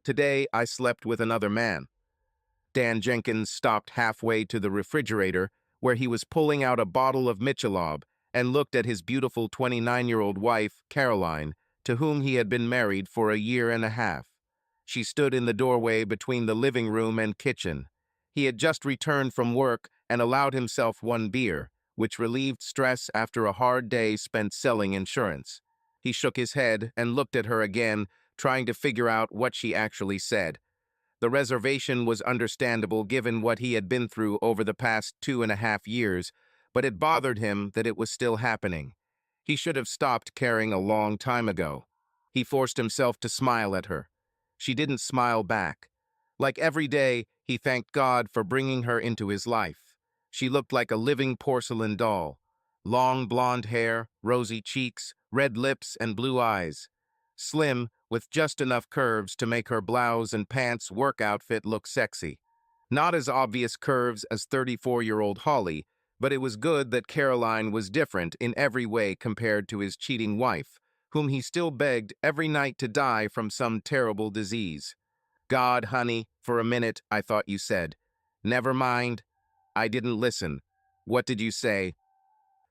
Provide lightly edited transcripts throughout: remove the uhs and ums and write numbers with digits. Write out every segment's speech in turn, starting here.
Today, I slept with another man. Dan Jenkins stopped halfway to the refrigerator where he was pulling out a bottle of Michelob and looked at his beautiful 29-year-old wife, Caroline, to whom he had been married for a year and a half. She stood in the doorway between the living room and kitchen. He had just returned from work and allowed himself one beer, which relieved stress after a hard day spent selling insurance. He shook his head and looked at her again, trying to figure out what she actually said. The reservation was understandable given what he had been through over the past 2.5 years, but it bothered him that it was still happening. He should have stopped caring a long time ago. He forced himself to smile at her. She didn't smile back. Like every day, he thanked God for bringing her into his life. She looked like a living porcelain doll. Long blonde hair, rosy cheeks, red lips, and blue eyes. Slim, with just enough curves to make her blouse and pants work outfit look sexy. Not as obvious curves as 34-year-old Holly, but it was good that Caroline was different in every way compared to his cheating wife, whom he still begged every night to die from some terrible disease. God, honey, for a minute I thought you said. Never mind. I didn't listen. What did you say?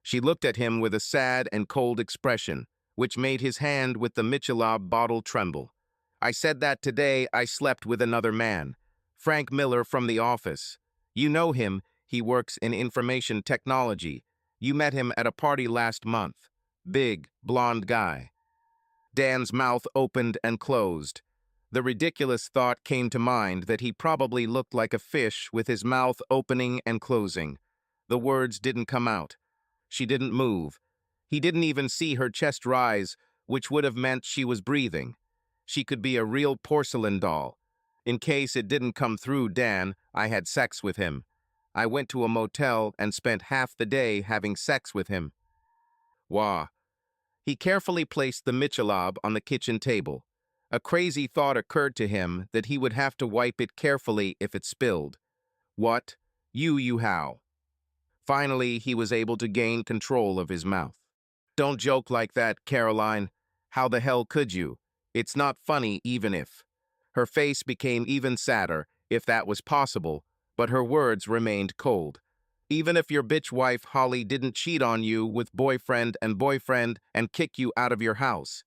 She looked at him with a sad and cold expression, which made his hand with the Michelob bottle tremble. I said that today I slept with another man. Frank Miller from the office. You know him, he works in information technology. You met him at a party last month. Big, blonde guy. Dan's mouth opened and closed. The ridiculous thought came to mind that he probably looked like a fish with his mouth opening and closing. The words didn't come out. She didn't move. He didn't even see her chest rise, which would have meant she was breathing. She could be a real porcelain doll. In case it didn't come through, Dan, I had sex with him. I went to a motel and spent half the day having sex with him. Wah. He carefully placed the Michelob on the kitchen table. A crazy thought occurred to him that he would have to wipe it carefully if it spilled. What? You how? Finally, he was able to gain control of his mouth. Don't joke like that, Caroline. How the hell could you? It's not funny even if. Her face became even sadder, if that was possible, but her words remained cold. Even if your bitch wife Holly didn't cheat on you with boyfriend and kick you out of your house.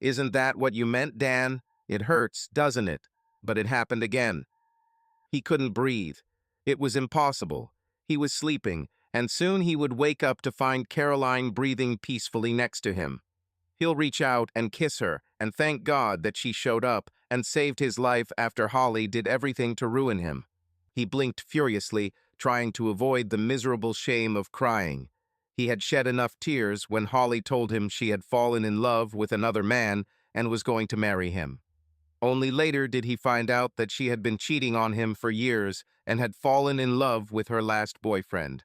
Isn't that what you meant, Dan? It hurts, doesn't it? But it happened again. He couldn't breathe. It was impossible. He was sleeping, and soon he would wake up to find Caroline breathing peacefully next to him. He'll reach out and kiss her and thank God that she showed up and saved his life after Holly did everything to ruin him. He blinked furiously, trying to avoid the miserable shame of crying. He had shed enough tears when Holly told him she had fallen in love with another man and was going to marry him. Only later did he find out that she had been cheating on him for years and had fallen in love with her last boyfriend.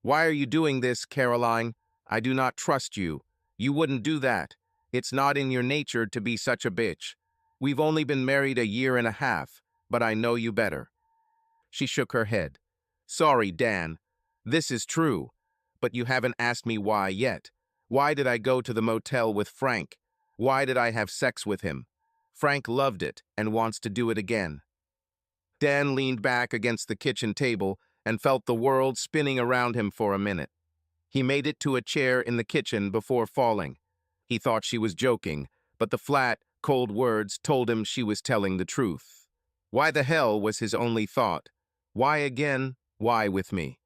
Why are you doing this, Caroline? I do not trust you. You wouldn't do that. It's not in your nature to be such a bitch. We've only been married a year and a half, but I know you better. She shook her head. Sorry, Dan. This is true. But you haven't asked me why yet. Why did I go to the motel with Frank? Why did I have sex with him? Frank loved it and wants to do it again. Dan leaned back against the kitchen table and felt the world spinning around him for a minute. He made it to a chair in the kitchen before falling. He thought she was joking, but the flat, cold words told him she was telling the truth. Why the hell was his only thought? Why again? Why with me?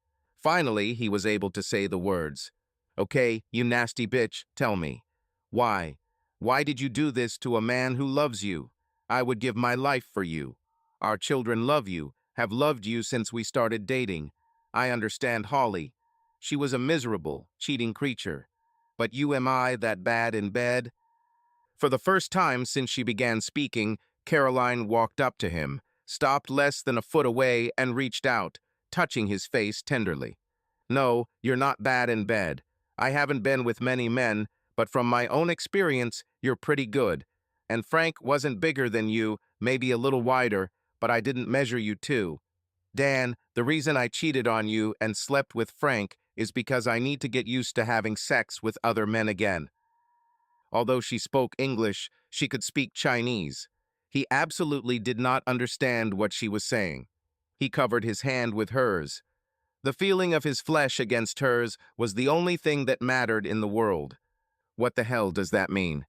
Finally, he was able to say the words. Okay, you nasty bitch, tell me. Why? Why did you do this to a man who loves you? I would give my life for you. Our children love you, have loved you since we started dating. I understand Holly. She was a miserable, cheating creature. But you, am I that bad in bed? For the first time since she began speaking, Caroline walked up to him, stopped less than a foot away, and reached out, touching his face tenderly. No, you're not bad in bed. I haven't been with many men, but from my own experience, you're pretty good. And Frank wasn't bigger than you, maybe a little wider, but I didn't measure you too. Dan, the reason I cheated on you and slept with Frank is because I need to get used to having sex with other men again. Although she spoke English, she could speak Chinese. He absolutely did not understand what she was saying. He covered his hand with hers. The feeling of his flesh against hers was the only thing that mattered in the world. What the hell does that mean?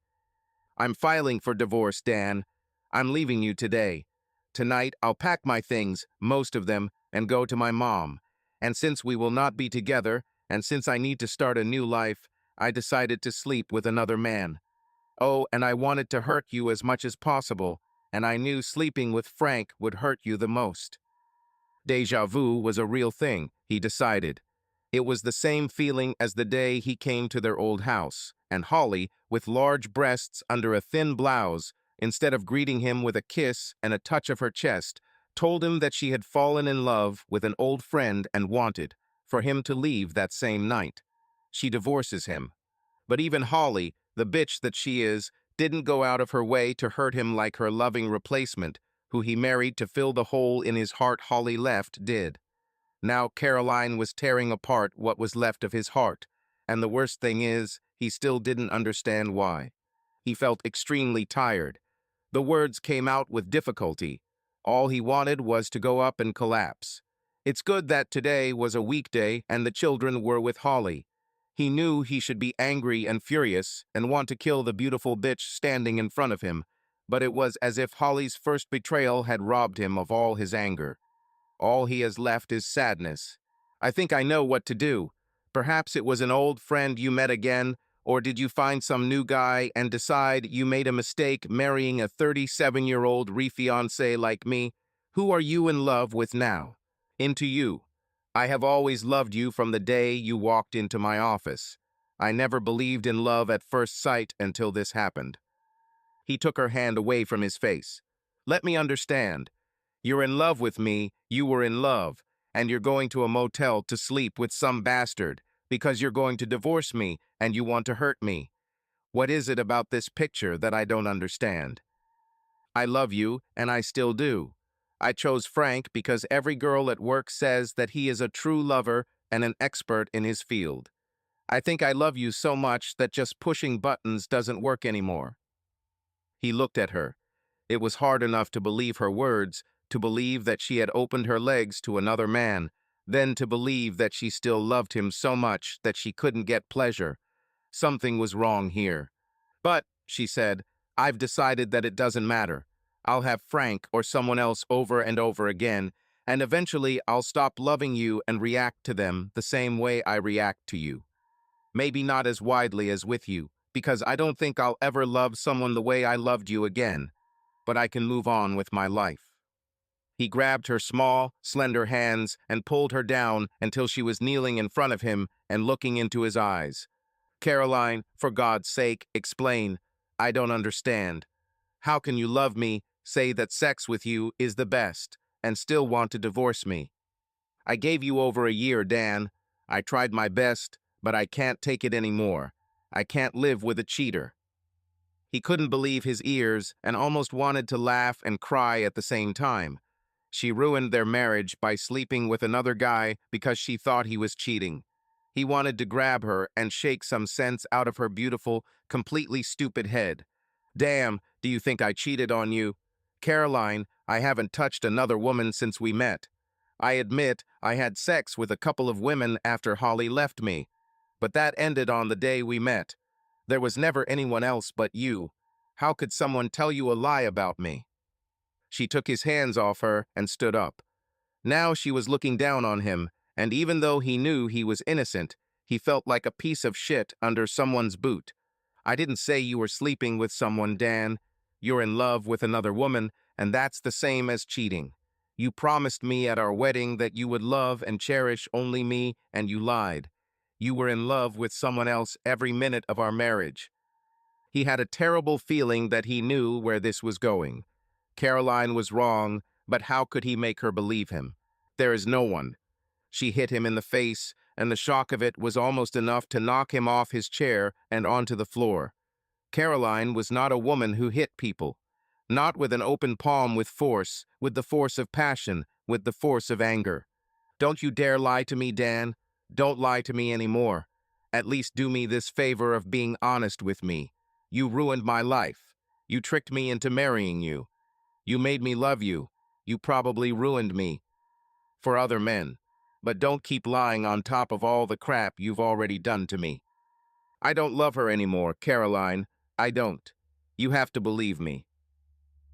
I'm filing for divorce, Dan. I'm leaving you today. Tonight, I'll pack my things, most of them, and go to my mom. And since we will not be together, and since I need to start a new life, I decided to sleep with another man. Oh, and I wanted to hurt you as much as possible, and I knew sleeping with Frank would hurt you the most. Deja vu was a real thing, he decided. It was the same feeling as the day he came to their old house, and Holly, with large breasts under a thin blouse, instead of greeting him with a kiss and a touch of her chest, told him that she had fallen in love with an old friend and wanted for him to leave that same night. She divorces him. But even Holly, the bitch that she is, didn't go out of her way to hurt him like her loving replacement, who he married to fill the hole in his heart Holly left, did. Now Caroline was tearing apart what was left of his heart, and the worst thing is, he still didn't understand why. He felt extremely tired. The words came out with difficulty. All he wanted was to go up and collapse. It's good that today was a weekday and the children were with Holly. He knew he should be angry and furious and want to kill the beautiful bitch standing in front of him, but it was as if Holly's first betrayal had robbed him of all his anger. All he has left is sadness. I think I know what to do. Perhaps it was an old friend you met again, or did you find some new guy and decide you made a mistake marrying a 37-year-old re-fiancé like me? Who are you in love with now? Into you. I have always loved you from the day you walked into my office. I never believed in love at first sight until this happened. He took her hand away from his face. Let me understand. You're in love with me, you were in love, and you're going to a motel to sleep with some bastard because you're going to divorce me and you want to hurt me. What is it about this picture that I don't understand? I love you, and I still do. I chose Frank because every girl at work says that he is a true lover and an expert in his field. I think I love you so much that just pushing buttons doesn't work anymore. He looked at her. It was hard enough to believe her words, to believe that she had opened her legs to another man, then to believe that she still loved him so much that she couldn't get pleasure. Something was wrong here. But, she said, I've decided that it doesn't matter. I'll have Frank or someone else over and over again, and eventually I'll stop loving you and react to them the same way I react to you. Maybe not as widely as with you, because I don't think I'll ever love someone the way I loved you again, but I can move on with my life. He grabbed her small, slender hands and pulled her down until she was kneeling in front of him and looking into his eyes. Caroline, for God's sake, explain. I don't understand. How can you love me, say that sex with you is the best, and still want to divorce me? I gave you over a year, Dan. I tried my best, but I can't take it anymore. I can't live with a cheater. He couldn't believe his ears and almost wanted to laugh and cry at the same time. She ruined their marriage by sleeping with another guy because she thought he was cheating. He wanted to grab her and shake some sense out of her beautiful, completely stupid head. Damn, do you think I cheated on you? Caroline, I haven't touched another woman since we met. I admit I had sex with a couple of women after Holly left me, but that ended on the day we met. There was never anyone else but you. How could someone tell you a lie about me? She took his hands off her and stood up. Now she was looking down on him, and even though he knew he was innocent, he felt like a piece of shit under someone's boot. I didn't say you were sleeping with someone, Dan. You're in love with another woman, and that's the same as cheating. You promised me at our wedding that you would love and cherish only me, and you lied. You were in love with someone else every minute of our marriage. He had a terrible feeling that he knew where this was going. Caroline was wrong, but how could he make her believe him? There is no one. She hit him in the face, and the shock of it was almost enough to knock him off his chair and onto the floor. Caroline was not a woman who hit people. Not with an open palm with the force of passion, with the force of anger. Don't you dare lie to me, Dan. Don't lie to me anymore. At least do me this favor of being honest with me. You ruined my life. You tricked me into marrying you. You made me love you. You probably ruined me for other men. But don't keep lying on top of all the crap you've already done to me. I don't love her anymore, Caroline. I don't. You have to believe me.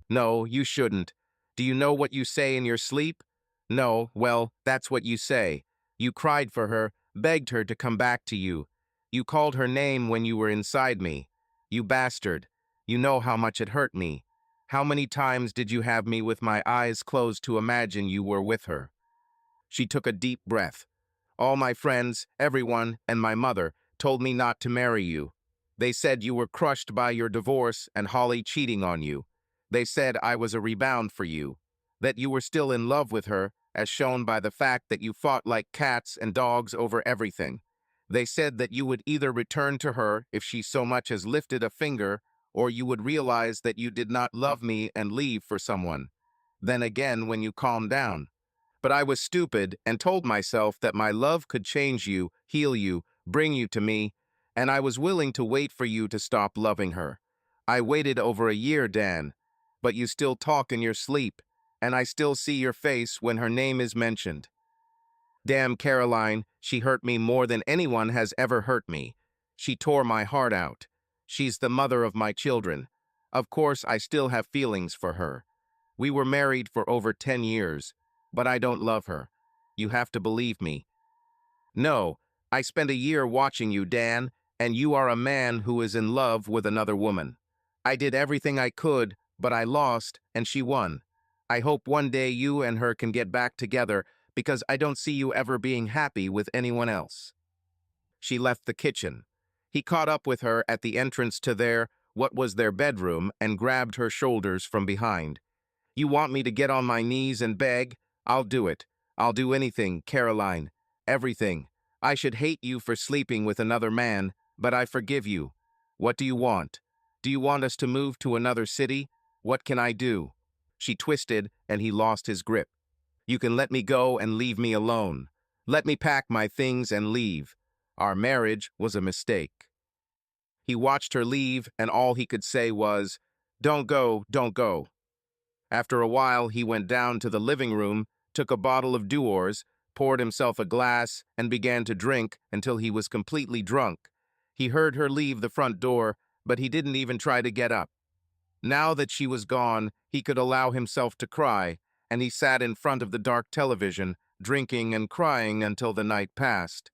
No, you shouldn't. Do you know what you say in your sleep? No, well, that's what you say. You cried for her, begged her to come back to you. You called her name when you were inside me. You bastard. You know how much it hurt me. How many times did you have me with my eyes closed to imagine you were with her? She took a deep breath. All my friends, everyone, and my mother told me not to marry you. They said you were crushed by your divorce and Holly cheating on you. They said I was a rebound for you, that you were still in love with her, as shown by the fact that you fought like cats and dogs over everything. They said that you would either return to her if she so much as lifted a finger, or you would realize that you did not love me and leave for someone. Then again, when you calmed down, but I was stupid and told myself that my love could change you, heal you, bring you to me, and I was willing to wait for you to stop loving her. I waited over a year, Dan, but you still talk in your sleep, and I still see your face when her name is mentioned. Damn Caroline, she hurt me more than anyone has ever hurt me. She tore my heart out. She's the mother of my children. Of course, I still have feelings for her. We were married for over 10 years, but I don't love her. You have to believe me. No, I spent a year watching you, Dan, and you are a man who is in love with another woman. I did everything I could, but I lost, and she won. I hope one day you and her can get back together because I don't see you ever being happy with anyone else. She left the kitchen. He caught up with her at the entrance to what was their bedroom, and grabbed her shoulders from behind. You want me to get on my knees and beg? I'll do it. I'll do anything, Caroline. Everything. I should hate you for sleeping with another man, but I forgive you. What do you want? Do you want us to move to another city? What can I do? She twisted, and he lost his grip. You can let me go and leave me alone. Let me pack my things and leave. Our marriage was a mistake. He watched her leave, and all he could say was, "Don't go, don't go." After a while, he went down to the living room, took a bottle of Duors, poured himself a glass, and began to drink until he was completely drunk. He heard her leave the front door, but he didn't even try to get up. Now that she was gone, he could allow himself to cry, and he sat in front of the dark television, drinking and crying until the night passed.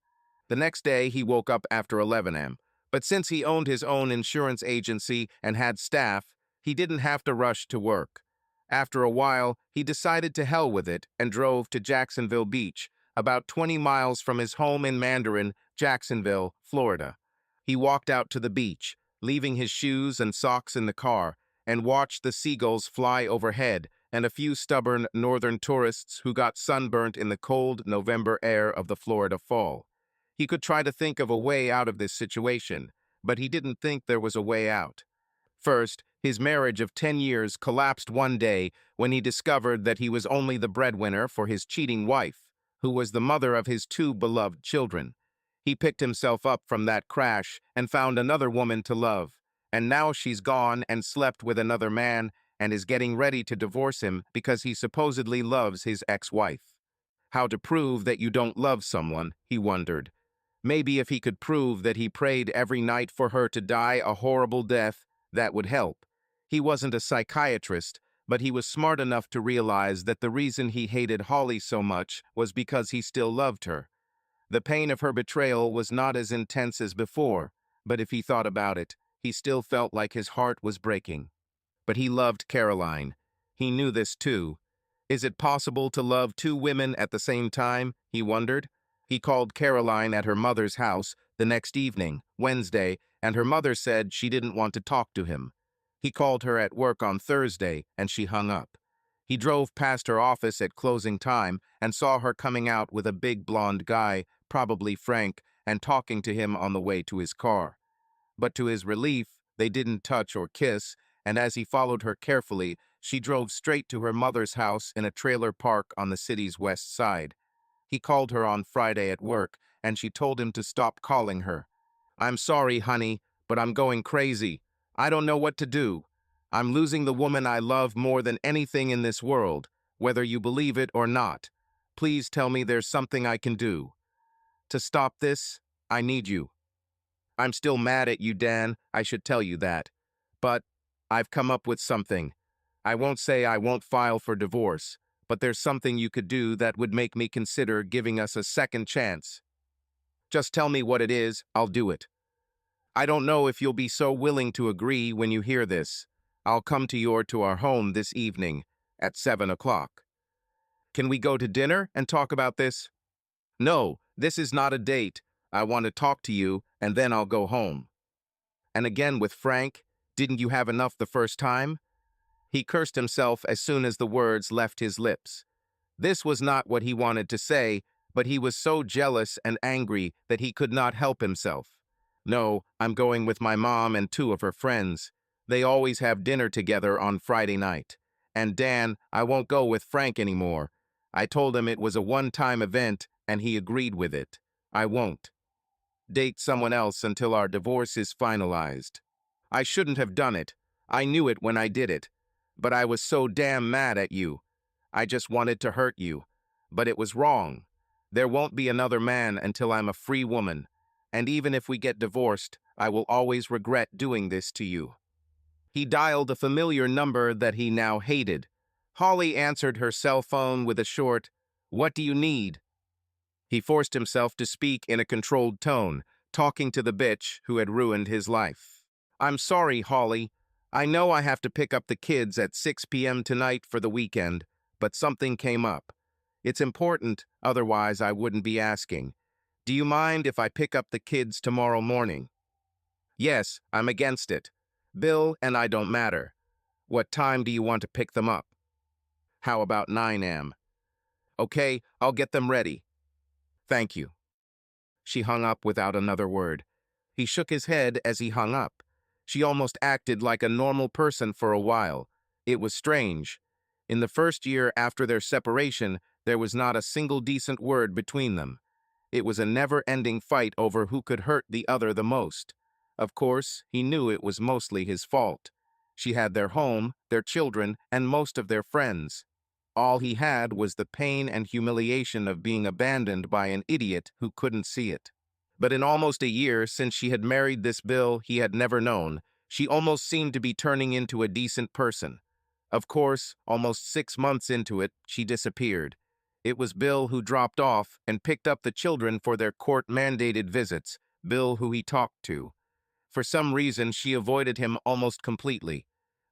The next day, he woke up after 11 a.m., but since he owned his own insurance agency and had staff, he didn't have to rush to work. After a while, he decided to hell with it and drove to Jacksonville Beach, about 20 miles from his home in Mandarin, Jacksonville, Florida. He walked out to the beach, leaving his shoes and socks in the car, and watched the seagulls fly overhead and a few stubborn northern tourists who got sunburnt in the cold November air of the Florida fall. He could try to think of a way out of this situation, but he didn't think there was a way out. First, his marriage of 10 years collapsed one day when he discovered that he was only the breadwinner for his cheating wife, who was the mother of his two beloved children. He picked himself up from that crash and found another woman to love, and now she's gone and slept with another man and is getting ready to divorce him because he supposedly loves his ex-wife. How to prove that you don't love someone, he wondered. Maybe if he could prove that he prayed every night for her to die a horrible death, that would help. He wasn't a psychiatrist, but he was smart enough to realize that the reason he hated Holly so much was because he still loved her. The pain of her betrayal was not as intense as before, but if he thought about it, he still felt like his heart was breaking. But he loved Caroline. He knew this too. Is it possible to love two women at the same time? He wondered. He called Caroline at her mother's house the next evening, Wednesday, and her mother said she didn't want to talk to him. He called her at work on Thursday, and she hung up. He drove past her office at closing time and saw her coming out with a big blonde guy, probably Frank, and talking to him on the way to his car. But to his relief, they didn't touch or kiss, and as he followed her carefully, she drove straight to her mother's house in a trailer park on the city's west side. He called her on Friday at work, and she told him to stop calling her. "I'm sorry, honey, but I'm going crazy. I don't know what to do." I'm losing the woman I love more than anything in this world, whether you believe it or not. Please tell me there's something I can do. To stop this, I need you. I'm still mad at you, Dan. I should tell you that. But I've come up with something. I won't say I won't file for divorce, but there's something you could do that would make me consider giving us a second chance. Just tell me what it is, I'll do it. I don't know if you'll be so willing to agree when you hear this. I'll come to our home this evening at 7 o'clock. Can we go to dinner and talk about this? No, this is not a date. I want to talk to you, and then I'll go home. And again with Frank, didn't you have enough the first time? He cursed himself as soon as the words left his lips. This was not what he wanted to say, but he was so jealous and angry that he could not help himself. No, I'm going with my mom and two of her friends. They always have dinner together on Friday night. And Dan, I won't go with Frank anymore. I told him it was a one-time event, and he agreed with it. I won't date someone else until our divorce is finalized. I shouldn't have done it. I knew it when I did it. But I was so damn mad at you. I just wanted to hurt you. But it was wrong. There won't be another man until I'm a free woman. And even if we get divorced, I will always regret doing this to you. He dialed a familiar number that he now hated. Holly answered her cell phone with a short, "What do you need?" He forced himself to speak in a controlled tone, talking to the bitch who had ruined his life. "I'm sorry, Holly. I know I have to pick up the kids at 6 p.m. tonight for the weekend, but something came up. It's important, otherwise I wouldn't be asking. Do you mind if I pick up the kids tomorrow morning?" "Yes, I'm against it. Bill and I don't matter. What time do you want to pick them up?" "How about 9 a.m.? Okay, I'll get them ready. Thank you." She hung up without another word. He shook his head as he hung up. She almost acted like a normal person for a while. It was strange. In the first year after their separation, there was not a single decent word between them. It was a never-ending fight over who could hurt the other the most. Of course, he knew it was mostly his fault. She had their home, their children, and most of their friends. All he had was the pain and humiliation of being abandoned by an idiot who couldn't see it. But in almost a year since she had married this Bill he had never known, she almost seemed to be turning into a decent person. Of course, almost 6 months into it, she disappeared. It was Bill who dropped off and picked up the children for their court-mandated visits, Bill who he talked to. For some reason, she avoided him almost completely.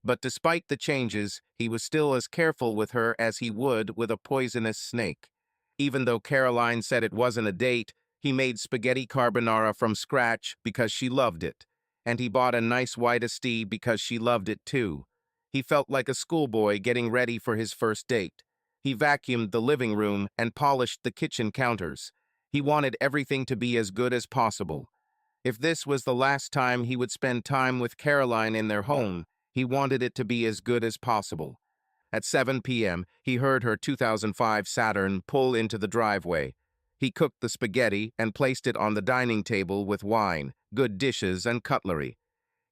But despite the changes, he was still as careful with her as he would with a poisonous snake. Even though Caroline said it wasn't a date, he made spaghetti carbonara from scratch because she loved it. And he bought a nice white Esti because she loved it too. He felt like a schoolboy getting ready for his first date. He vacuumed the living room and polished the kitchen counters. He wanted everything to be as good as possible. If this was the last time he would spend time with Caroline in their home, he wanted it to be as good as possible. At 7 p.m., he heard her 2005 Saturn pull into the driveway. He cooked the spaghetti and placed it on the dining table with wine, good dishes, and cutlery.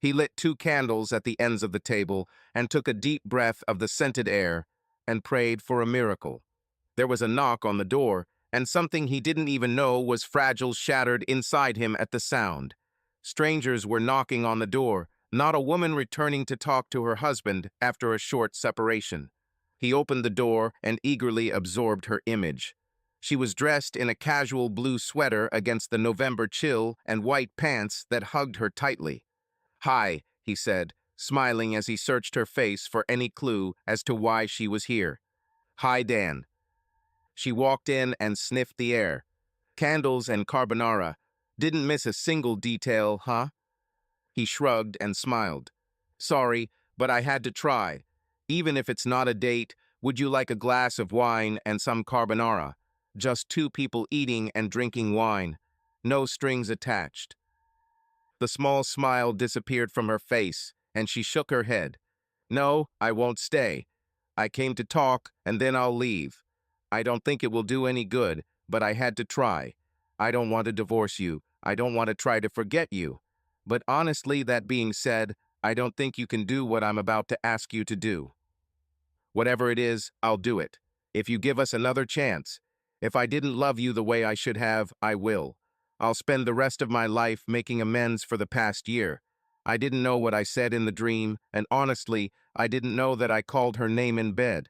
He lit 2 candles at the ends of the table and took a deep breath of the scented air and prayed for a miracle. There was a knock on the door, and something he didn't even know was fragile shattered inside him at the sound. Strangers were knocking on the door, not a woman returning to talk to her husband after a short separation. He opened the door and eagerly absorbed her image. She was dressed in a casual blue sweater against the November chill and white pants that hugged her tightly. "Hi," he said, smiling as he searched her face for any clue as to why she was here. "Hi, Dan." She walked in and sniffed the air. Candles and carbonara. Didn't miss a single detail, huh? He shrugged and smiled. "Sorry, but I had to try. Even if it's not a date, would you like a glass of wine and some carbonara? Just 2 people eating and drinking wine. No strings attached." The small smile disappeared from her face, and she shook her head. "No, I won't stay. I came to talk, and then I'll leave. I don't think it will do any good, but I had to try. I don't want to divorce you. I don't want to try to forget you. But honestly, that being said, I don't think you can do what I'm about to ask you to do. Whatever it is, I'll do it. If you give us another chance. If I didn't love you the way I should have, I will. I'll spend the rest of my life making amends for the past year. I didn't know what I said in the dream, and honestly, I didn't know that I called her name in bed.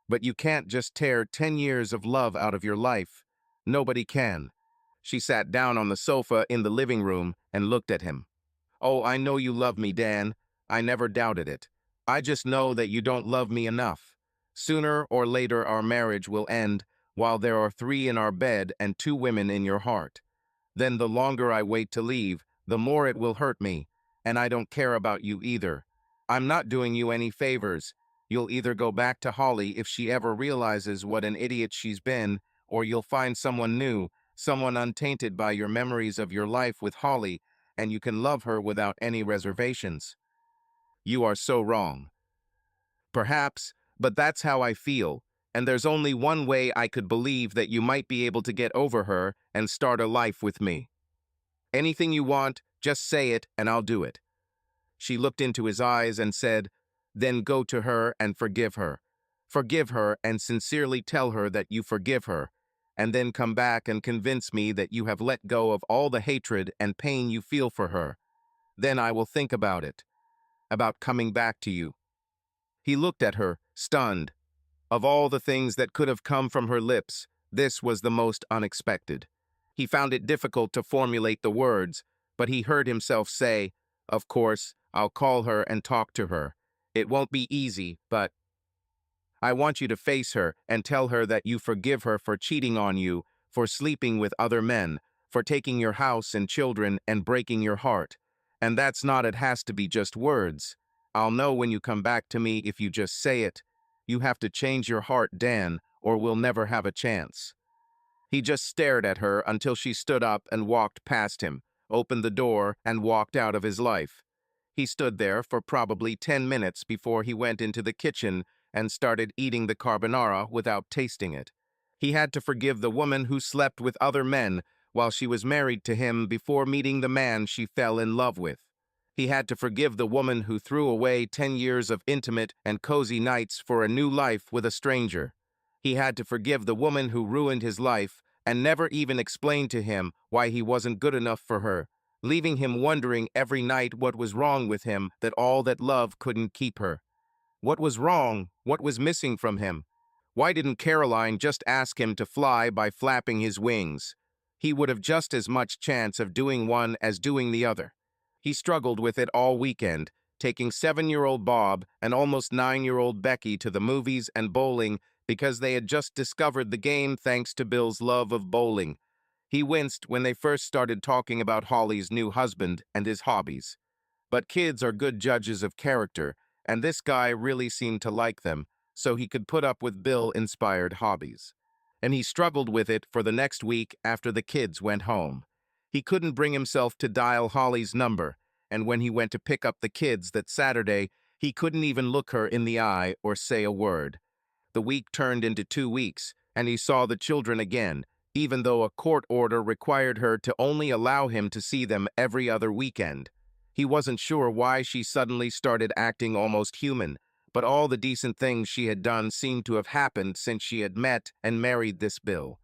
But you can't just tear 10 years of love out of your life. Nobody can. She sat down on the sofa in the living room and looked at him. Oh, I know you love me, Dan. I never doubted it. I just know that you don't love me enough. Sooner or later our marriage will end while there are 3 in our bed and 2 women in your heart. Then the longer I wait to leave, the more it will hurt me, and I don't care about you either. I'm not doing you any favors. You'll either go back to Holly if she ever realizes what an idiot she's been, or you'll find someone new, someone untainted by your memories of your life with Holly, and you can love her without any reservations. You are so wrong. Perhaps, but that's how I feel, and there's only one way I could believe that you might be able to get over her and start a life with me. Anything you want, just say it and I'll do it. She looked into his eyes and said, then go to her and forgive her. Forgive her and sincerely tell her that you forgive her, and then come back and convince me that you have let go of all the hatred and pain you feel for her. Then I will think about it, about coming back to you. He looked at her, stunned. Of all the things that could have come from her lips, this was the most unexpected. He found it difficult to formulate the words, but he heard himself say, of course, I'll call her and talk to her. It won't be easy, but I want you to face her and tell her that you forgive her for cheating on you, for sleeping with other men, for taking your house and children and breaking your heart. And that's not it has to be just words. I'll know when you come back to me if you just say it. You have to change your heart, Dan, or we'll never have a chance. He just stared at her until she stood up and walked past him, opened the door, and walked out of his life. He stood there for probably 10 minutes before he went into the kitchen and started eating the carbonara without tasting it. He had to forgive the woman who slept with other men while she was married to him before meeting the man she fell in love with. He had to forgive the woman who threw away 10 years of intimate and cozy nights for a new life with a stranger. He had to forgive the woman who ruined his life and never even explained to him why he wasn't good enough for her, leaving him wondering every night what was wrong with him, that all that love couldn't keep her. What was wrong? What was missing from him? Why didn't Caroline just ask him to fly by flapping his wings? He would have just as much chance of doing one as doing the other. He struggled with it all weekend, taking 7-year-old Bob and almost 9-year-old Becky to the movies and bowling because they had just discovered the game thanks to Bill's love of bowling. He winced when they first started talking about Holly's new husband and his hobbies. But kids are good judges of character, and this guy really seemed to like them, so he could put up with Bill-inspired hobbies. And he struggled with it for the next week after the kids went home. He couldn't bring himself to dial Holly's number, and when he went to pick up the kids that Saturday, he couldn't even look her in the eye or say a word. The week turned into 2 weeks, and he saw the children again, even though a court order required her to only allow him to see them every other weekend. He wasn't sure why she suddenly started acting almost human, but all the decent things she had done seemed to have happened since she had met and married this Bill.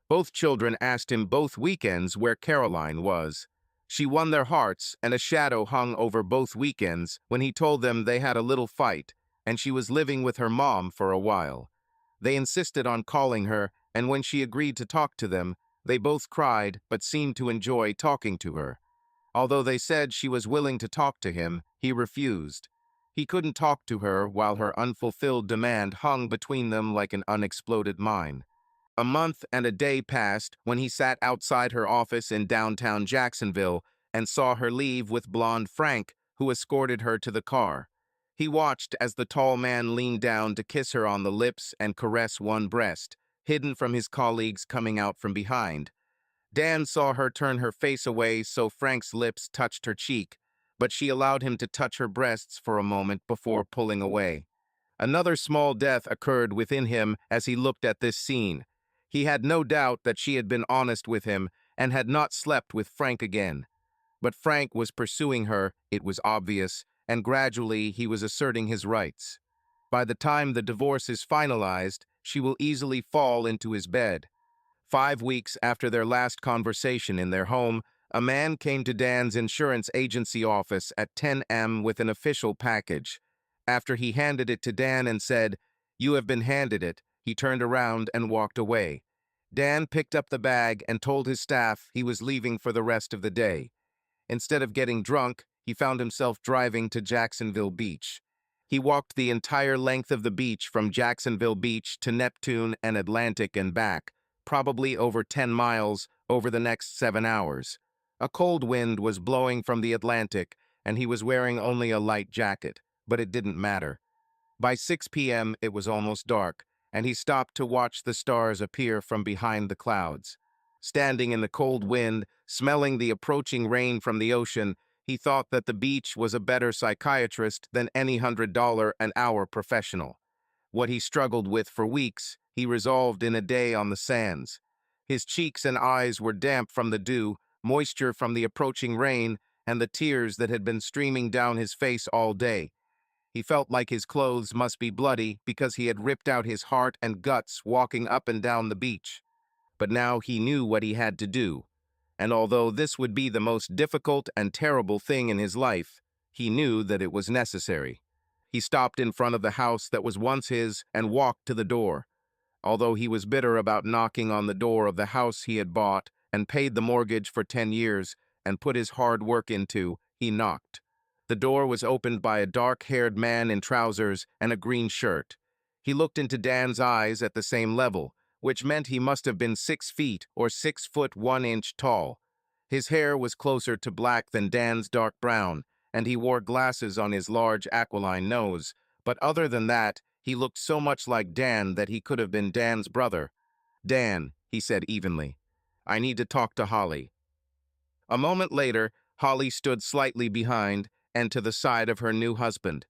Both children asked him both weekends where Caroline was. She won their hearts, and a shadow hung over both weekends when he told them they had a little fight, and she was living with her mom for a while. They insisted on calling her, and when she agreed to talk to them, they both cried but seemed to enjoy talking to her. Although they said she was willing to talk to him, he refused. He couldn't talk to her while her unfulfilled demand hung between them like an unexploded mine. A month and a day passed when he sat outside her office in downtown Jacksonville and saw her leave with blonde Frank, who escorted her to the car. He watched as the tall man leaned down to kiss her on the lips and caress one breast, hidden from his colleagues coming out from behind. Dan saw her turn her face away so Frank's lips touched her cheek, but she allowed him to touch her breasts for a moment before pulling away. Another small death occurred within him as he looked at this scene. He had no doubt that she had been honest with him and had not slept with Frank again. But Frank was pursuing her, it was obvious, and gradually he was asserting his rights. By the time the divorce is finalized, she will easily fall into his bed. 5 weeks after their last conversation in their home, a man came to Dan's insurance agency office at 10 a.m. with an official package. After he handed it to Dan and said, "You have been handed it," he turned around and walked away. Dan picked up the bag and told his staff he was leaving for the rest of the day. Instead of getting drunk, he found himself driving to Jacksonville Beach. He walked the entire length of the beach from Jacksonville Beach to Neptune and Atlantic and back, probably over 10 miles over the next 7 hours. A cold wind was blowing from the Atlantic, and he was wearing only a light jacket, but it didn't matter. By 6 p.m. it was almost dark, and he stopped to watch the stars appear from behind the clouds. Standing in the cold wind, smelling the approaching rain from the ocean, he thought that the beach was a better psychiatrist than any $100 an hour professional. What he struggled with for weeks, he resolved in a day on the sands. His cheeks and eyes were damp from the dew, moisture from the approaching rain, and the tears that had been streaming down his face all day. He felt like his clothes must be bloody because he had ripped out his heart and guts walking up and down the beach. But now he knew what he had to do. And although this would be the most difficult and terrible thing in his life, he knew that it was necessary. He stopped in front of the house that was once his and walked to the door. Although he was bitter about knocking on the door of the house he had bought and paid the mortgage for 10 years and put his hard work into, he knocked. The door was opened by a dark-haired man in trousers and a green shirt. He looked into Dan's eyes at the same level, which meant he must have been 6 feet or 6 foot 1 inch tall. His hair was closer to black than Dan's dark brown, and he wore glasses on his large aquiline nose, but other than that, he looked so much like Dan that he could have been Dan's brother. "Dan," he said evenly, "I need to talk to Holly." A moment later, Holly stood slightly behind and to the side of her new husband.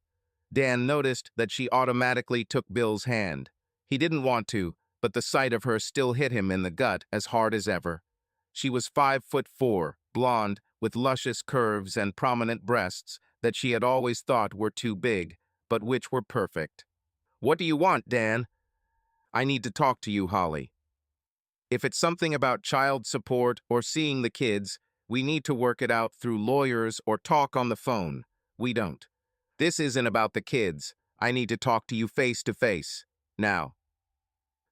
Dan noticed that she automatically took Bill's hand. He didn't want to, but the sight of her still hit him in the gut as hard as ever. She was 5'4", blonde, with luscious curves and prominent breasts that she had always thought were too big, but which were perfect. "What do you want, Dan?" "I need to talk to you, Holly. If it's something about child support or seeing the kids, we need to work it out through lawyers or talk on the phone. We don't. This isn't about the kids. I need to talk to you face to face. Now."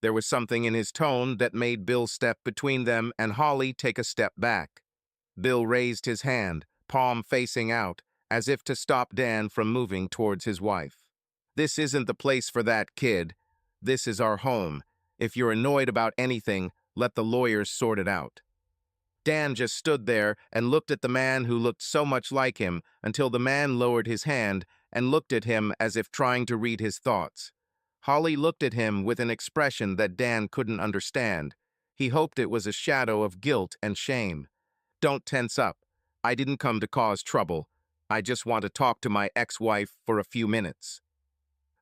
There was something in his tone that made Bill step between them and Holly take a step back. Bill raised his hand, palm facing out, as if to stop Dan from moving towards his wife. "This isn't the place for that, kid. This is our home. If you're annoyed about anything, let the lawyers sort it out." Dan just stood there and looked at the man who looked so much like him until the man lowered his hand and looked at him as if trying to read his thoughts. Holly looked at him with an expression that Dan couldn't understand. He hoped it was a shadow of guilt and shame. "Don't tense up. I didn't come to cause trouble. I just want to talk to my ex-wife for a few minutes."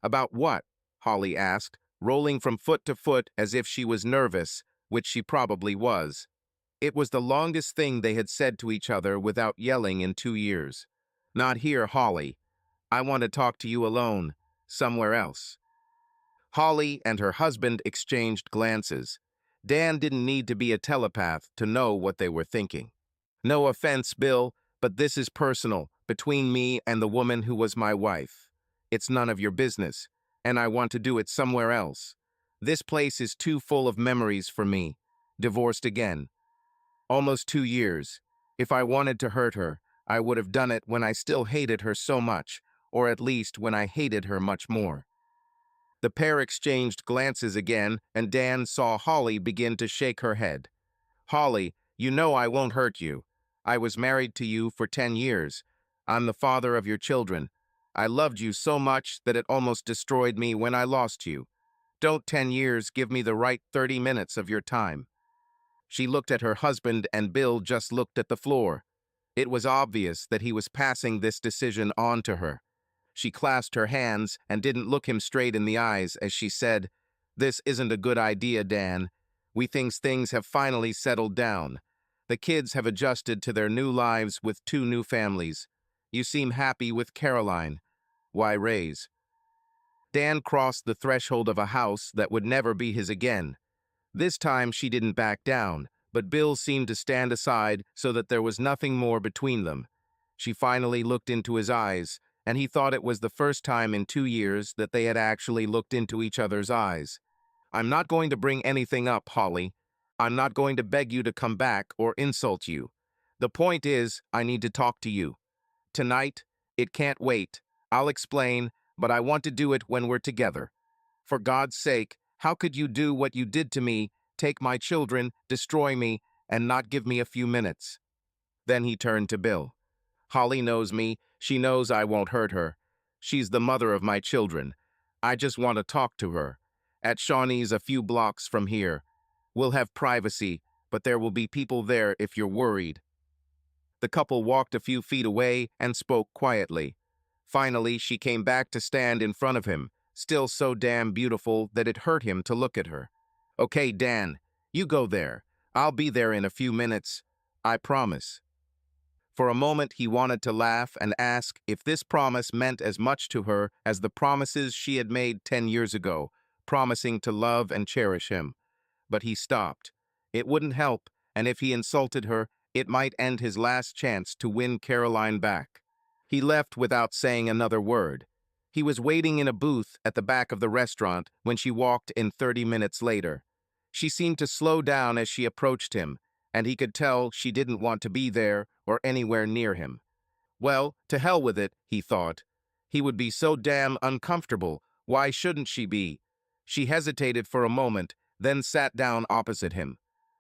"About what?" Holly asked, rolling from foot to foot as if she was nervous, which she probably was. It was the longest thing they had said to each other without yelling in 2 years. "Not here, Holly. I want to talk to you alone, somewhere else." Holly and her husband exchanged glances. Dan didn't need to be a telepath to know what they were thinking. "No offense, Bill, but this is personal, between me and the woman who was my wife. It's none of your business, and I want to do it somewhere else. This place is too full of memories for me. Divorced again. Almost 2 years. If I wanted to hurt her, I would have done it when I still hated her so much, or at least when I hated her much more." The pair exchanged glances again, and Dan saw Holly begin to shake her head. "Holly, you know I won't hurt you. I was married to you for 10 years. I'm the father of your children. I loved you so much that it almost destroyed me when I lost you. Don't 10 years give me the right 30 minutes of your time." She looked at her husband, and Bill just looked at the floor. It was obvious that he was passing this decision on to her. She clasped her hands and didn't look him straight in the eyes as she said, "This isn't a good idea, Dan. We think things have finally settled down. The kids have adjusted to their new lives with 2 new families. You seem happy with Caroline. Why raise? Dan crossed the threshold of a house that would never be his again. This time she didn't back down, but Bill seemed to stand aside so that there was nothing more between them. She finally looked into his eyes, and he thought it was the first time in 2 years that they had actually looked into each other's eyes. I'm not going to bring anything up, Holly. I'm not going to beg you to come back or insult you. The point is, I need to talk to you. Tonight, it can't wait. I'll explain, but I want to do it when we're together. For God's sake, how could you do what you did to me, take my children, destroy me, and not give me a few minutes? Then he turned to Bill. Holly knows me. She knows I won't hurt her. She's the mother of my children. I just want to talk to her. At Shawnee's a few blocks from here. We'll have privacy, but there will be people there if you're worried. The couple walked a few feet away and spoke quietly. Finally, she came back to stand in front of him, still so damn beautiful that it hurt him to look at her. Okay, Dan, you go there. I'll be there in a few minutes. I promise. For a moment, he wanted to laugh and ask if this promise meant as much to her as the promises she had made 10 years ago, promising to love and cherish him. But he stopped. It wouldn't help, and if he insulted her, it might end his last chance to win Caroline back. He left without saying another word. He was waiting in a booth at the back of the restaurant when she walked in 30 minutes later. She seemed to slow down as she approached him, and he could tell she didn't want to be there or anywhere near him. Well, to hell with it, he thought. He would be so damn uncomfortable. Why shouldn't she be? She hesitated for a moment, then sat down opposite him.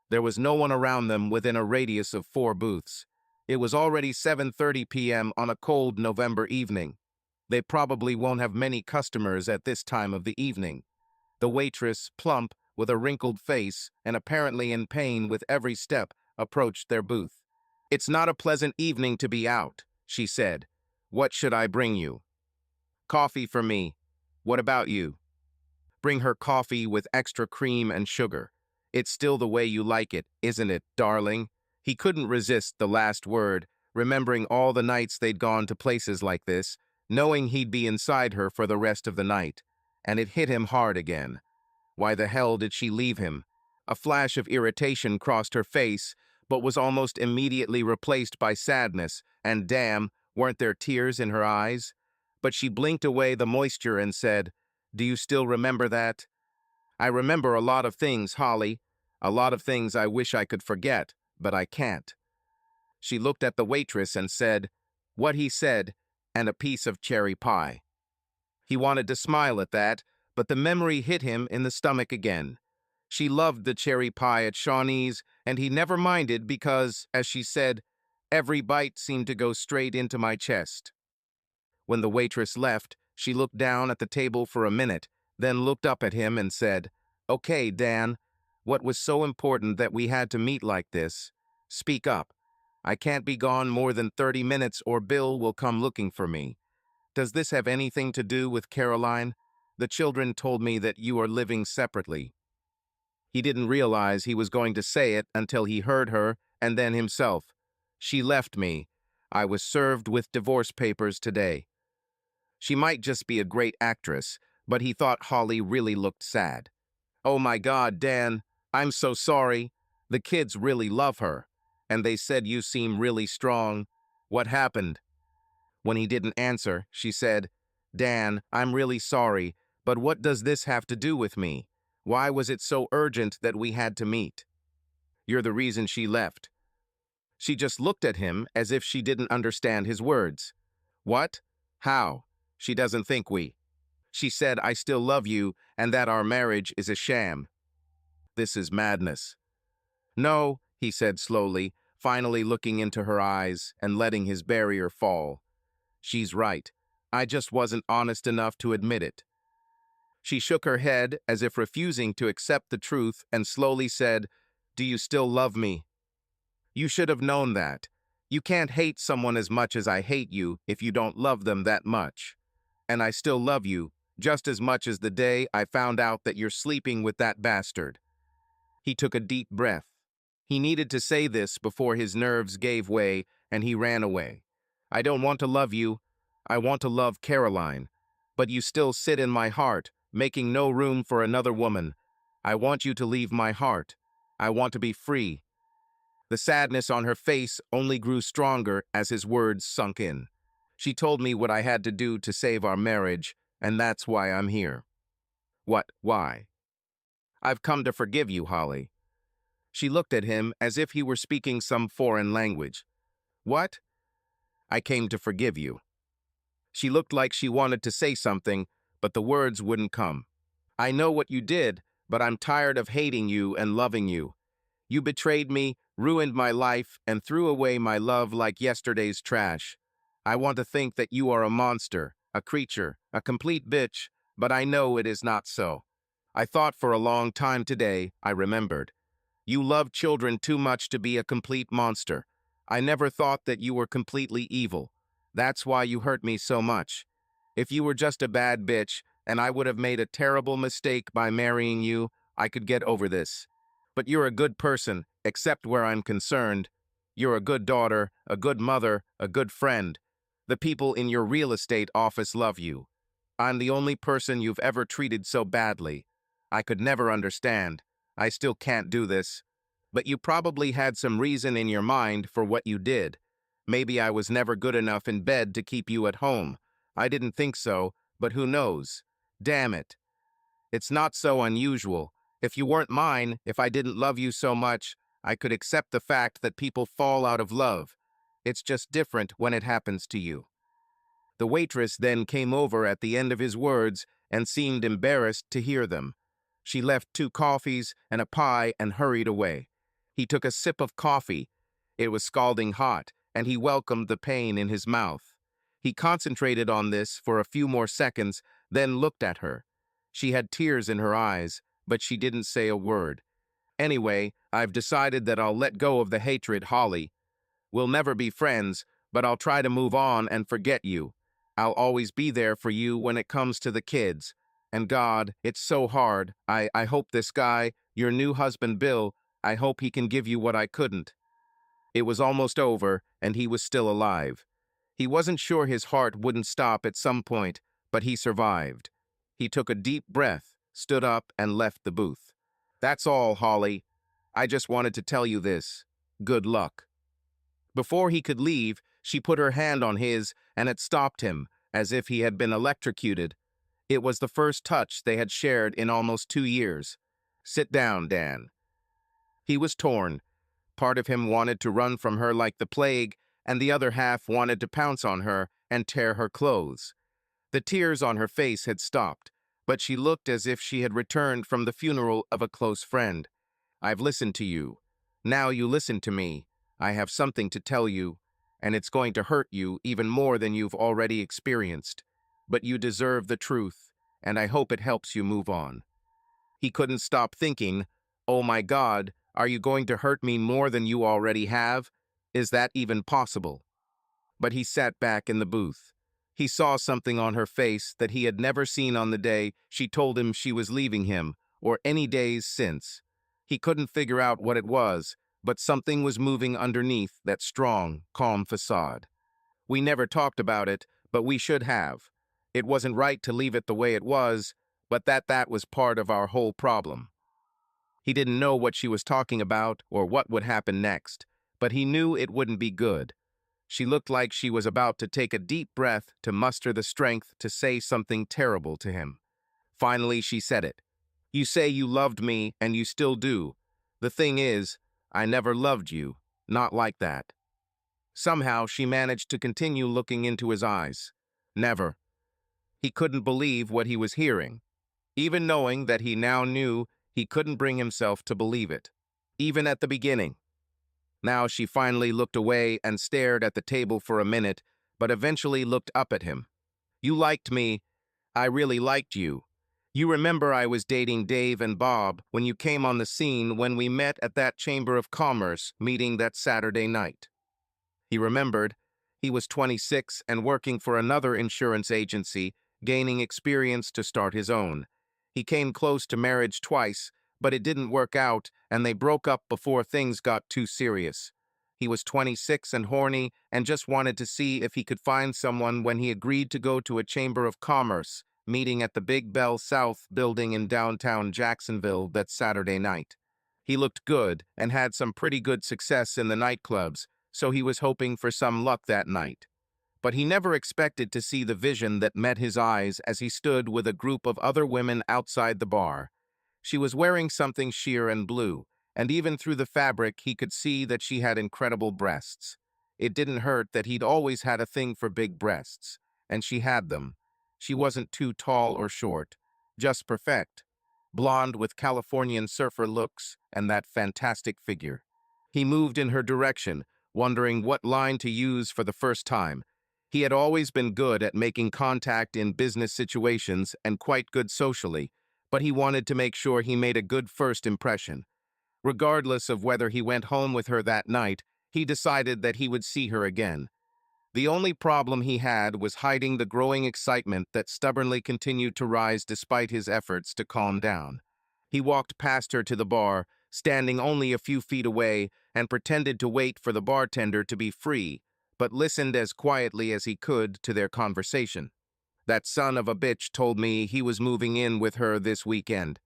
There was no one around them within a radius of 4 booths. It was already 7:30 p.m. on a cold November evening. They probably won't have many customers at this time of the evening. The waitress, plump, with a wrinkled face and apparently in pain with every step, approached their booth. It's not a pleasant evening to be out, she said. What should I bring you? Coffee for me. What about you? Bring her coffee with extra cream and sugar. It's still the way you like it, isn't it, darling? He couldn't resist the last word, remembering all the nights they'd gone to places like this, knowing he'd be inside her for the rest of the night. And it hit him hard again. Why the hell did she leave him? A flash of irritation crossed her face, but was almost immediately replaced by sadness, and damn, weren't there tears in her eyes? But she blinked away the moisture and said, Do you still remember that? I remember a lot of things, Holly. A lot of things I wish I could forget, but I can't. She looked at the waitress and said, What he said, and a piece of cherry pie. He wanted to smile at that, but the memory hit him in the stomach again. She loved the cherry pie at Shawnee's, and he never minded because, as she said, every bite seemed to go straight into my chest. When the waitress left, she looked down at the table for a minute, then looked up at him and said, Okay, Dan, what was so important that we had to meet like this? Speak up. I can't be gone more than 30 minutes or Bill will come looking for me. Does this have anything to do with Caroline? The children told me that you are living separately. He didn't realize he was going to say it until he heard her, and then himself. She left me. I was served with divorce papers today. She might just be a great actress, but he thought Holly really looked sad. Oh my God, Dan, I'm so sorry. The kids really love her, and they said you seem really strong. What happened? When he didn't answer, she said, Dan, I'm really sorry, but what does this have to do with me? Why was it so urgent that we had to meet? You're the reason she left. She just looked at him as if she didn't understand his words. What? How? She doesn't think we. She said I still love you and that our marriage is a sham. This is madness. No, he said slowly, finally looking into her eyes and letting his barrier fall. She's right. I just wasn't honest enough to admit it. She shook her head as if refusing to accept the truth and slowly said, Do you still love me? You should have known that. You can't hate someone as much as I hate you if you don't love them that much. And I still love you, just as much as the day I found out that you're sleeping with that bastard. He took a deep breath. He needed to say this before his nerves gave way and he ran away. I don't want to love you. I want to love Caroline. But you still sit in my heart, making no room for another woman. I want you to leave my heart. I want to be free. The sadness on her face only grew stronger as his words sunk in. She told me what I had to do to save our marriage, and that's why I'm here. What? Why? I've come to forgive you, Holly. She looked at him as if he were speaking some foreign language. What? I came to forgive you. She looked like she wanted to say something, but the words wouldn't come. I know what you did, but I'm tired of hating you and loving you. You betrayed me, ruined my life, and threw away my love like yesterday's trash. I want to think that you are a monster, a creature, a complete bitch, but I know it is not so. I thought for a long time today, I remembered. You love children too much to be a complete monster. I never thought that you were completely evil. That's why you hurt me so much. If you were just a bad bitch, and I would have made a terrible mistake by marrying you, I could get over this. But you're a good person, except where I'm concerned. You're a good daughter, a good mother, a good friend. The people in your real estate office love you. I'm the only person you've ever treated so badly. I could never understand. I still can't do this. But you probably had some reason in your mind for what you did. Maybe I was never good enough in bed to keep you at home. I didn't think so, but who knows? Damn it. It's not so unusual. If you weren't mine, if I didn't love you so much, I could accept the fact that people fall out of love. It's just different when it happens to you. The waitress then came over at the end of his words and seemed embarrassed to hear them. She left 2 coffees and a pie and hurried away. He took a sip of coffee. It was scalding hot, and he welcomed the pain in his mouth. He concentrated on this for a few more seconds, then looked at her. She had tears in her eyes, but she didn't say a word. Anyway, I've decided that I'll let go of the hatred, Holly. We'll never be friends, but I'll try to move on and forget you. I'll always be there for you when it comes to the kids. And God, it's so hard. I hope this guy, your new husband Bill, I hope he can give you what I couldn't. It was almost over, and he was still alive. He wasn't sure his heart wouldn't stop at some point, but he survived. He took a deep breath, stood up, and left the booth. That's all, Holly. I just wanted to tell you this. Good luck. Before he could leave, she put her hand on his, and it stopped him, as if he had been electrocuted. It was the first touch they had shared in almost 2 years. Sit down, Dan. He was torn. Part of him wanted to run from her like the plague, and the other half wanted to pounce on her and tear her clothes. The tears on her face had stopped, but she looked as if she had returned from the funeral of a close friend. I've listened to you. Now you listen to me. I have something to tell you, and it's going to hurt you even more than you've already experienced. But you deserve the truth, and I hope it helps you move on. He couldn't stop thinking, oh my God, are you going to hurt me more than you already have? Is that even possible? But he sat back in the booth. He saw something on her face that he had never seen on the day she told him she was leaving him, or any days since. He couldn't figure out what it was, but something was moving underneath that strong, calm facade. We never talked about it, but we should have. It wasn't right to leave it the way it was, but that was part of our whole problem. He didn't know what she was talking about or what would happen next, but he knew it wouldn't be good. She looked like she was about to take a deep breath to muster the strength to say something terrible to him. Finally, she said it. You say you loved me, and you still do. The thing is, I never loved you, not like that. Somehow, she managed to continue looking into his eyes. Never. He couldn't believe what he was hearing. Even knowing that he now knew, he couldn't bring himself to believe it. Even at the beginning. Now she finally looked away and stared at the table for a minute, but eventually looked up at him. You liked me. I really liked you. You remember I was dating Dave and Bob when you came on the scene when we met at that Chamber of Commerce meeting that Saturday night. He remembered. He was 26 and working for another insurance agency, gaining experience to start his own. He came close to marriage twice, but it didn't work out, and they broke up before things got too serious. He was 26 and horny and just wanted to see if he could find someone when he agreed to go to a Chamber of Commerce meeting at the Big Bell South building in downtown Jacksonville that Saturday night. He looked good and had some pretty good success in the nightclubs, so he was hoping for some luck that night. But he never expected to see the vision that met his eyes as he stood with a group of other women outside the bar. She was wearing something sheer and blue, and even through the fabric he could see that she had incredible breasts. It didn't hurt that he'd always had a thing for big breasts, and she had them. She wasn't too tall or short, just perfect. Blonde with Californian surfer looks and that fantastic figure. He moved in her direction, wondering what line to use for the first time. He had always been good at making contact in business situations and quite good socially, but he wanted to make sure he made a good first impression. Regardless of whether he went home with her that night, he decided that he would see her again. The only problem he had was hiding the growing excitement that stubbornly continued to rise despite his efforts to calm down. He walked past her to the bar, standing only a few feet away, and pretended to wait for the bartender to be free, but listened as quietly as he could to their conversation. That son of a bitch told me he was moving in with her this weekend,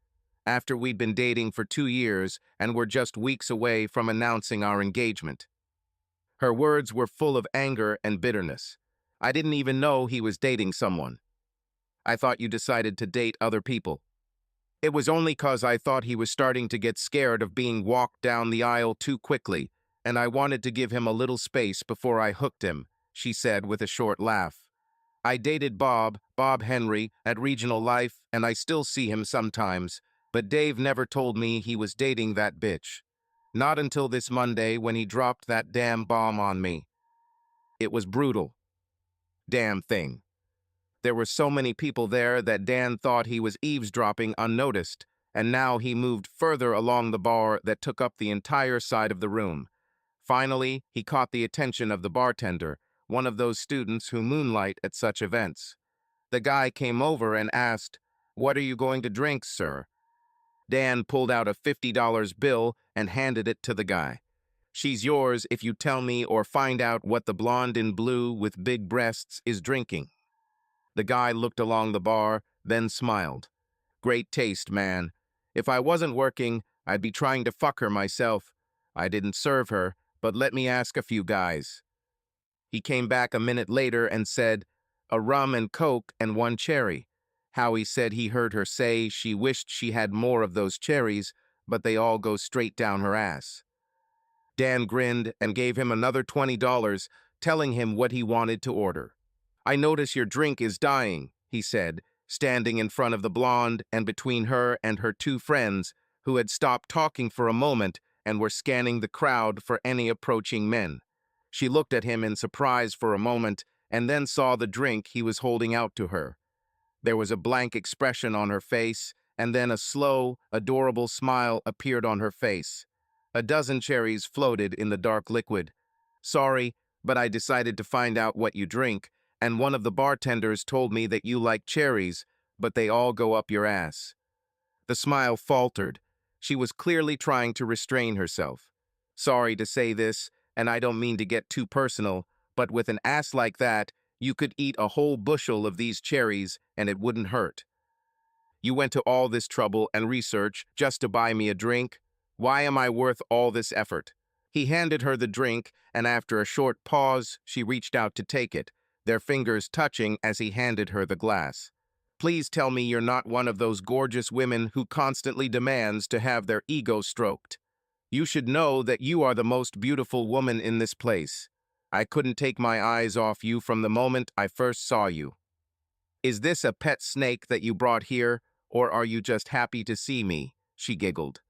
after we'd been dating for 2 years and were just weeks away from announcing our engagement. Her words were full of anger and bitterness. I didn't even know he was dating someone. I thought you decided to date other people. It was only 'cause I thought he was starting to get scared of being walked down the aisle too quickly, and I wanted to give him a little space before I hooked him, she said with a short laugh. I dated Bob Henry, at Regional Life, and I still see him sometimes, but Dave never told me he was dating that bitch. Not until this Monday when he dropped that damn bomb on me. It was brutal. Damn thing. There were so many people there that Dan thought he was eavesdropping unnoticed, and now he moved further along the bar that took up the entire side of the room. Finally, he caught the attention of the bartender, one of those students who moonlight at such events. The guy came over and asked, "What are you going to drink, sir?" Dan pulled out a $50 bill and handed it to the guy. "She's yours if you tell me or find out what the blonde in blue with big breasts is drinking." The guy looked along the bar, then smiled. "Great taste, man. If I wasn't working, I'd be trying to fuck her myself. I didn't serve her, but let me ask a few guys." He came back a minute later and said, "A rum and coke and one cherry." Howie said he heard her say she wished she had more of those cherries, but they all go straight down her ass. Dan grinned and gave him another $20, telling him what he wanted to order. "I notice your drink is dying," he said, standing in front of the blonde and between her and her two friends, who had stopped talking for a moment and were scanning the crowd for any approaching men. She looked at him in surprise for a moment and then saw the drink he was holding out to her. There was a blank expression on her face, and then a slow, adorable smile appeared on her face. A dozen cherries floated in the dark liquid. "Sorry, but I decided to find out what you drink, and one of the bartenders told me that you like cherries, but they all go up your ass." The smile faltered. She was clearly trying to restrain herself. "Sorry to say this, and I don't mean to get too personal, but with an ass like that, you could eat a whole bushel of these cherries and it wouldn't hurt. You went to all this trouble and research just to buy me a drink? Why am I worth all this effort?" He handed her the drink, and after a short pause, she reached out to take it, their fingers touching as he handed her the glass. "Please tell me you're not one of those gorgeous women who constantly demands to have their ego stroked. You should know that you are the most beautiful woman in this place. I couldn't take my eyes off you from the moment I first saw you. Is this a pet snake that you brought here, or are you just happy to see me?" she giggled.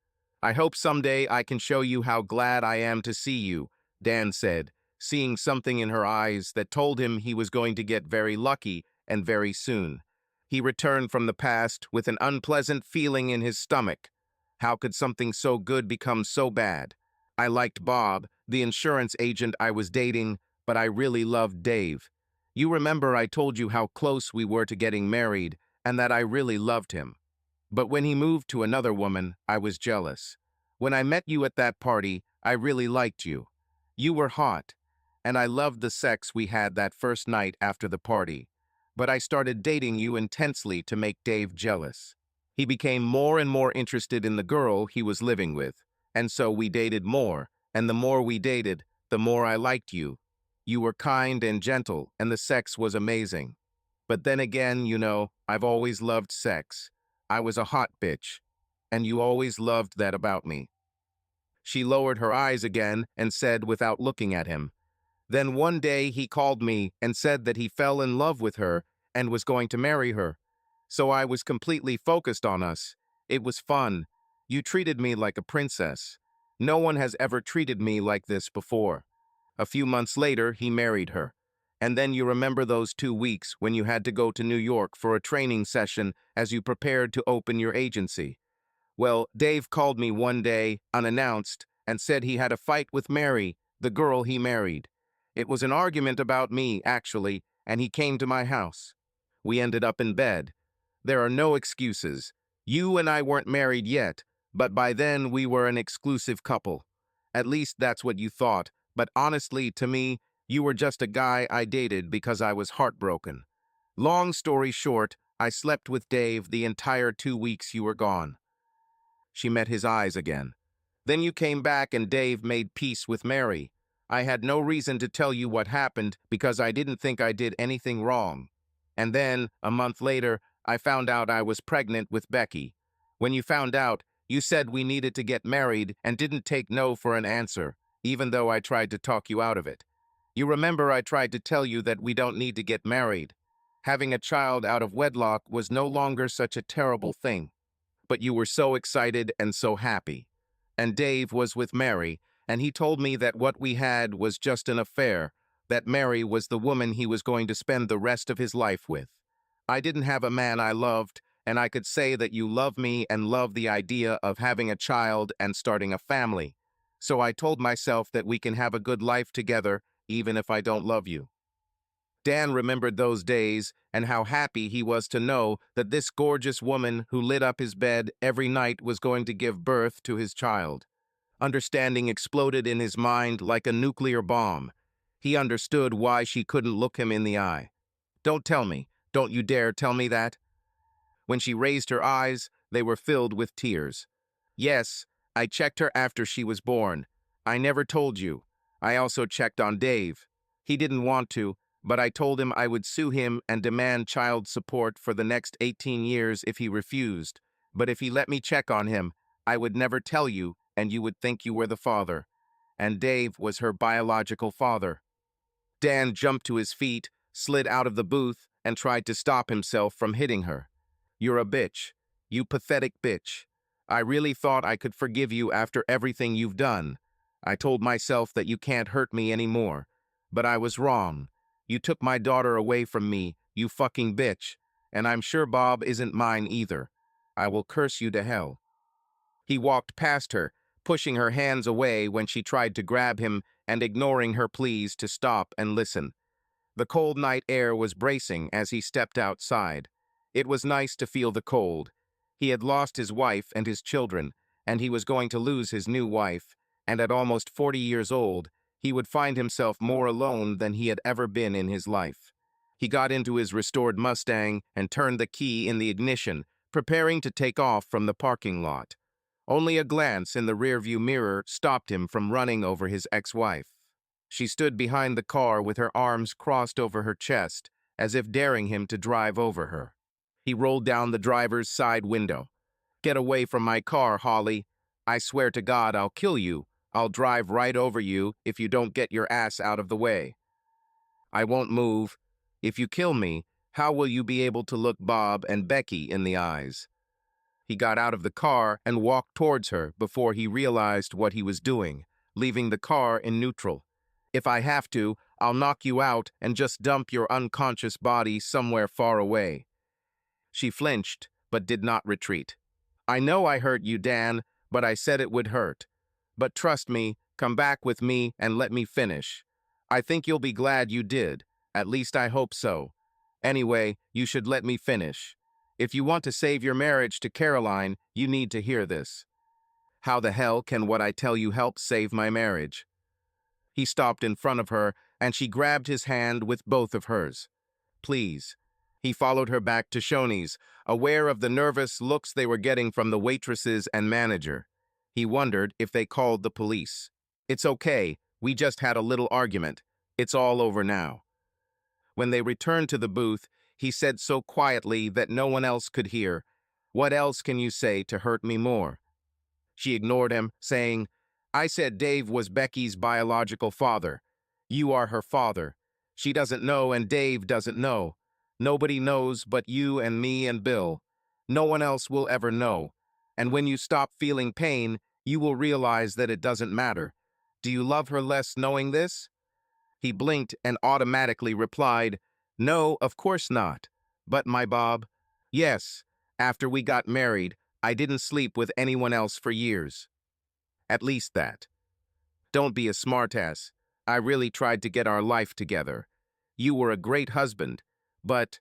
"I hope someday I can show you how glad I am to see you," Dan said, seeing something in her eyes that told him he was going to get very lucky and very soon. He returned from the past with an unpleasant feeling in his stomach. How could something so good become so bad? I liked Bob, the insurance agent I was dating, but I really loved Dave. You remember I told you how close we were to getting married and that I really loved him. But when he moved to another woman, I was jealous. When I met you at that party, I really liked you. You were hot, and I loved the sex we had that first night after the party. But I started dating you intensely to make Dave jealous. He became more and more interested in the girl he was living with, and so we dated more, and the more we dated, the more I liked you. You were kind and gentle, and the sex was amazing. But then again, I've always loved sex. I was a hot bitch, and you always loved that about me. She lowered her eyes again and said without looking at him, then one day he called me and said that he fell in love with her and was going to marry her. So I was completely focused on us. It was fun. You treated me like a princess. No one has ever treated me like this before. A few months later, he married her. And then you remember those 2 weeks when you had to go to New York for a training session as you prepared to open your agency. Well, Dave called me one day, unannounced, and said he had a fight with Mary, the girl he married. It was an argument about me, actually, and he came to my house. We ended up in bed. There are no excuses. You and I weren't married yet, but by then we were an exclusive couple. At least that's what you thought, but honestly, to me, you were just a guy I dated because I was heartbroken. Long story short, I slept with Dave the entire 2 weeks you were gone. She met his eyes again. Then you came back and Dave made peace with Mary. I had no reason to tell you what happened because I didn't think I did anything wrong. And then, a month later, I found out I was pregnant with Becky. When you found out, you said we needed to get married and didn't take no for an answer, even though I tried to talk you out of it. You remember I tried to tell you that we don't need to get married. Having a child out of wedlock was no longer such a terrible thing. But you were so excited and so happy. And Dave was with Mary, and he told me that what we had was just an affair, that Mary was the woman he was going to spend the rest of his life with. I didn't have a man I loved, and I could say that you love me and love the idea of having a child and starting a family. So I told myself that we can have a good life together, even if I don't love you. Dan remembered those days and how happy he was to know that this gorgeous woman who lit up his bed every night was going to give birth to his child. Understanding exploded in his mind like a nuclear bomb. He understood why she couldn't look him in the eye. Don't tell me. Don't you dare tell me that. When she raised her eyes, they were filled with tears. Yes, I checked her after she was born. I never told you. I also checked on Dave. He didn't want to, but I told him I would sue him and demand child support for the next 18 years if he refused. But if he let me check on him, I would never tell you, and you would think you were the father. And Dave was her biological father. Dan jumped to his feet, slid out of the booth, and tried to stop himself from hitting her. You're a bitch. You pathetic bitch. I really thought I could forgive you after everything you've done. I told myself that you can't hurt me anymore. But I was wrong. You took my daughter away from me, you fucking bitch. And I'm sure Bob isn't mine either. I will curse you to hell. He walked past her, pushing her hands away when she tried to grab him and ignoring her pleas to stop and listen. The cold night air was bracing as he stepped outside. It was nice to feel the cold. He had lost his wife and his children, and he was going to lose his new wife, and at almost 40 years old, he would find himself more alone than he had ever been in his life. He got into his restored Mustang and turned the key in the ignition, preparing to take off from the parking lot. Only a glance in the rearview mirror stopped him from running over his ex-wife. She stood behind the car with her arms crossed over her chest, as if daring him to drive over her. He rolled down the driver's side window. Get away from my car, Holly. I swear to God I'll kill you. I'll drive right over you if you don't get your ass out of the way. I won't move. If you kill me, how will you be able to look Bob and Becky in the eyes? He got out of the car and walked towards her before he realized what he was doing, leaving the car in neutral. If I have to, I'll knock you out and just dump your unconscious body somewhere far away. She flinched, but did not retreat. I know I hurt you, Dan, but I said it would hurt. But trust me, come back with me and let me finish. I think you'll be glad you did. At least I hope so. Anyway, you should let me finish. If you want to save your marriage to Caroline, you need to hear this. How the hell can what I tell you help save my marriage? He stopped in front of her, and she grabbed his hand with both of hers. Please. He followed her back to Shoney's, aware of the nervous looks they were getting from the waitresses and manager. He wondered if they called the police. It's okay, we just had a little argument. It's all over now. When they returned to the booth, he said so quietly that no one else could hear, "What else can you say to hurt me more?" She ignored him, saying, "I said Dave was Becky's biological father. You are her father. She doesn't know and Dave doesn't know. Nobody knows but you and me and Bill. No one else will ever know. And when you stop feeling pain, you will realize that it doesn't matter. Do you love her less knowing this?" He blinked and automatically replied, "No, of course not. But my Bob, yes, after we got married, I didn't sleep with anyone else for years. At least that. Don't be a smartass. I really tried to get our life together. You were a great husband. But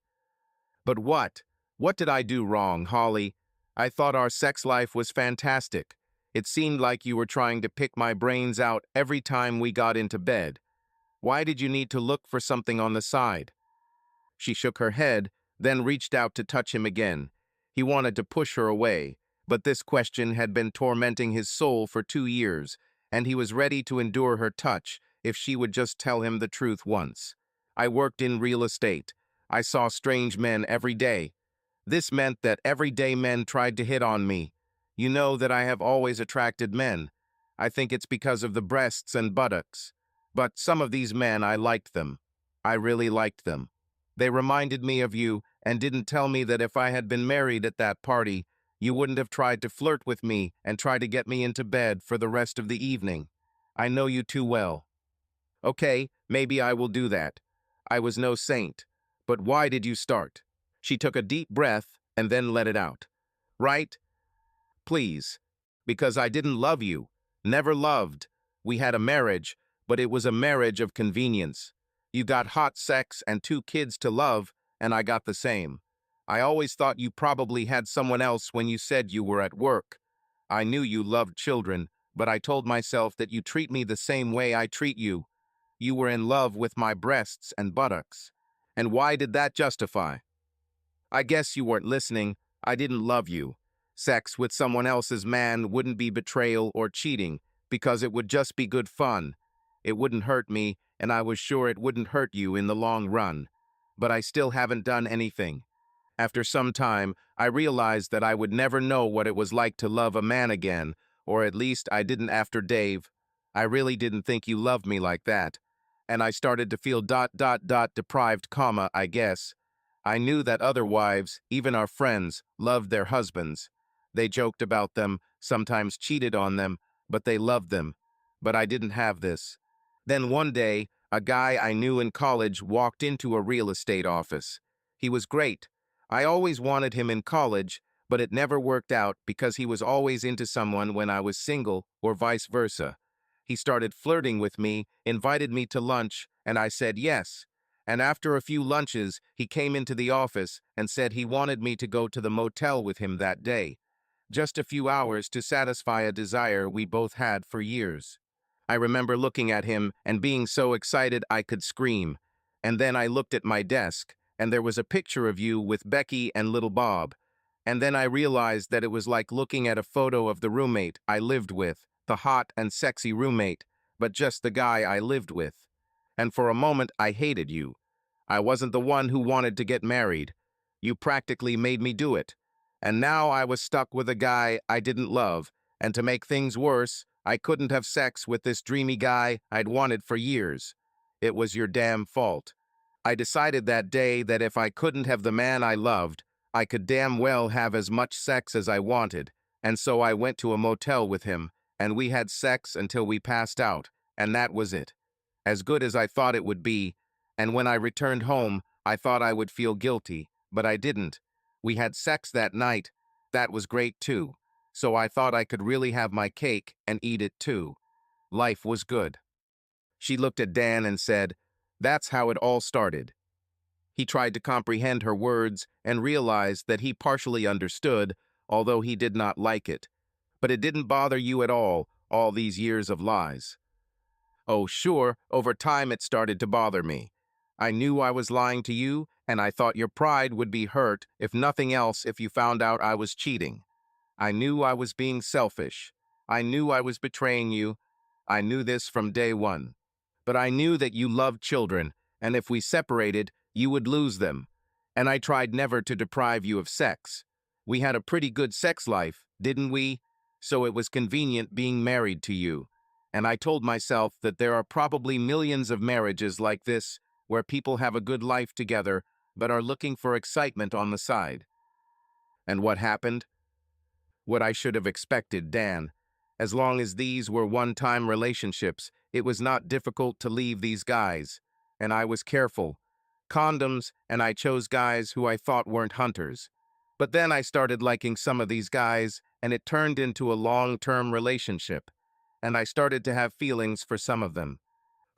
what? What did I do wrong, Holly? I thought our sex life was fantastic. It seemed like you were trying to pick my brains out every time we got into bed. Why did you need to look for something on the side?" She shook her head, then reached out to touch him again. He wanted to push her away, but this question had been tormenting his soul for 2 years, and he was ready to endure her touch if she would just tell him the truth once. "I worked in real estate. I saw strange men every day. This meant that everyday men tried to hit on me. You know that I have always attracted men. I think it's because of the breasts and buttocks. But some of these men, I liked them. I really liked them. They reminded me of you and didn't tell me that if I had been married at that party, you wouldn't have tried to flirt with me and try to get me into bed for the rest of the evening. I know you too well. Okay, maybe I will do that. I was no saint. But why did you start?" She took a deep breath and then let it out. "Right? Please. Because I didn't love you. Never loved. We had a marriage, but it was a marriage of convenience. You got hot sex and 2 kids to love, and I got the same. I always thought you probably had someone else when you said you were at work. I knew you loved children, but I told myself that you treat me the same way I treat you. You were in love with my breasts and buttocks. And why did that justify? I guess you weren't listening. I didn't love you. Sex with someone else's man wouldn't be betrayal or cheating, because it would just be good fun. It wouldn't hurt me, and I was sure it wouldn't hurt you in the long run. But I still haven't done anything. After some time, I realized that I would never know what it was like to love a man again, or at least I didn't after Dave. I really didn't think you loved me like that. And I started to feel ... deprived, I guess. I knew that other wives, even our friends, loved their husbands. They joked about them, sometimes cheated on them, but they loved them. But I didn't have this. Then one day, a guy I knew in college walked into a real estate office. He was great. I always wanted him in college, but it never worked out because he was always into someone when I was single, or vice versa. He started flirting with me, invited me to lunch, and I said yes. And after a few lunches, he came into the office and said he wanted me to go to the motel with him that day. Just a few hours to satisfy a desire we both had for years. I remember looking at him and being so excited I could scream. And then I looked at my desk, and there was a picture of you with Becky and little Bob. And then I realized that it was like looking at a photo of the roommate I lived with, the hot and sexy roommate, but just the guy I lived with. And for a moment I hated you. I wasn't the one who wanted to get married. You practically made me do it. And now I was stuck with a guy I didn't love, and to make things worse, I couldn't have sex with this dreamy guy I'd wanted for years. It was your damn fault. I decided that day that if I couldn't have the man I loved, I could damn well have as much sex as I wanted, and so I went to a motel with him, and we had sex until we passed out, and that was it. As good as I thought it would be, and when I returned home, I thought I would feel guilty, but I didn't. We had sex that night. That was great too. So I thought I could really have my cake and eat it too. Life was good. She looked at Dan and said, "That's how it all started." He tried to comprehend her words and realized that he partially understood, although he did not like it. But it didn't bother you at all these years of lies. Oh, sure, over time it started to bother me. I knew I was lying to you, and I thought your pride would be hurt, if nothing else, if you found out I was cheating. I knew I was being selfish. I knew I was betraying you. I knew this from day one. But I knew that you loved children, and if we separated, you would lose them. And I tried never to deprive you of sex. We had a pretty good sex life, didn't we? So it was convenient being married to you. And I told myself that there are probably millions of marriages like this, where people have a good life together, but are looking for excitement on the side. And what happened? What I should have expected, Dan. As long as these were one-time relationships, it was not difficult to leave these guys. And I was careful. Condoms, and I chose guys who I thought weren't hunters. But then I started liking some of these guys, and it turned into a long-term relationship. And I started to have feelings for some of them.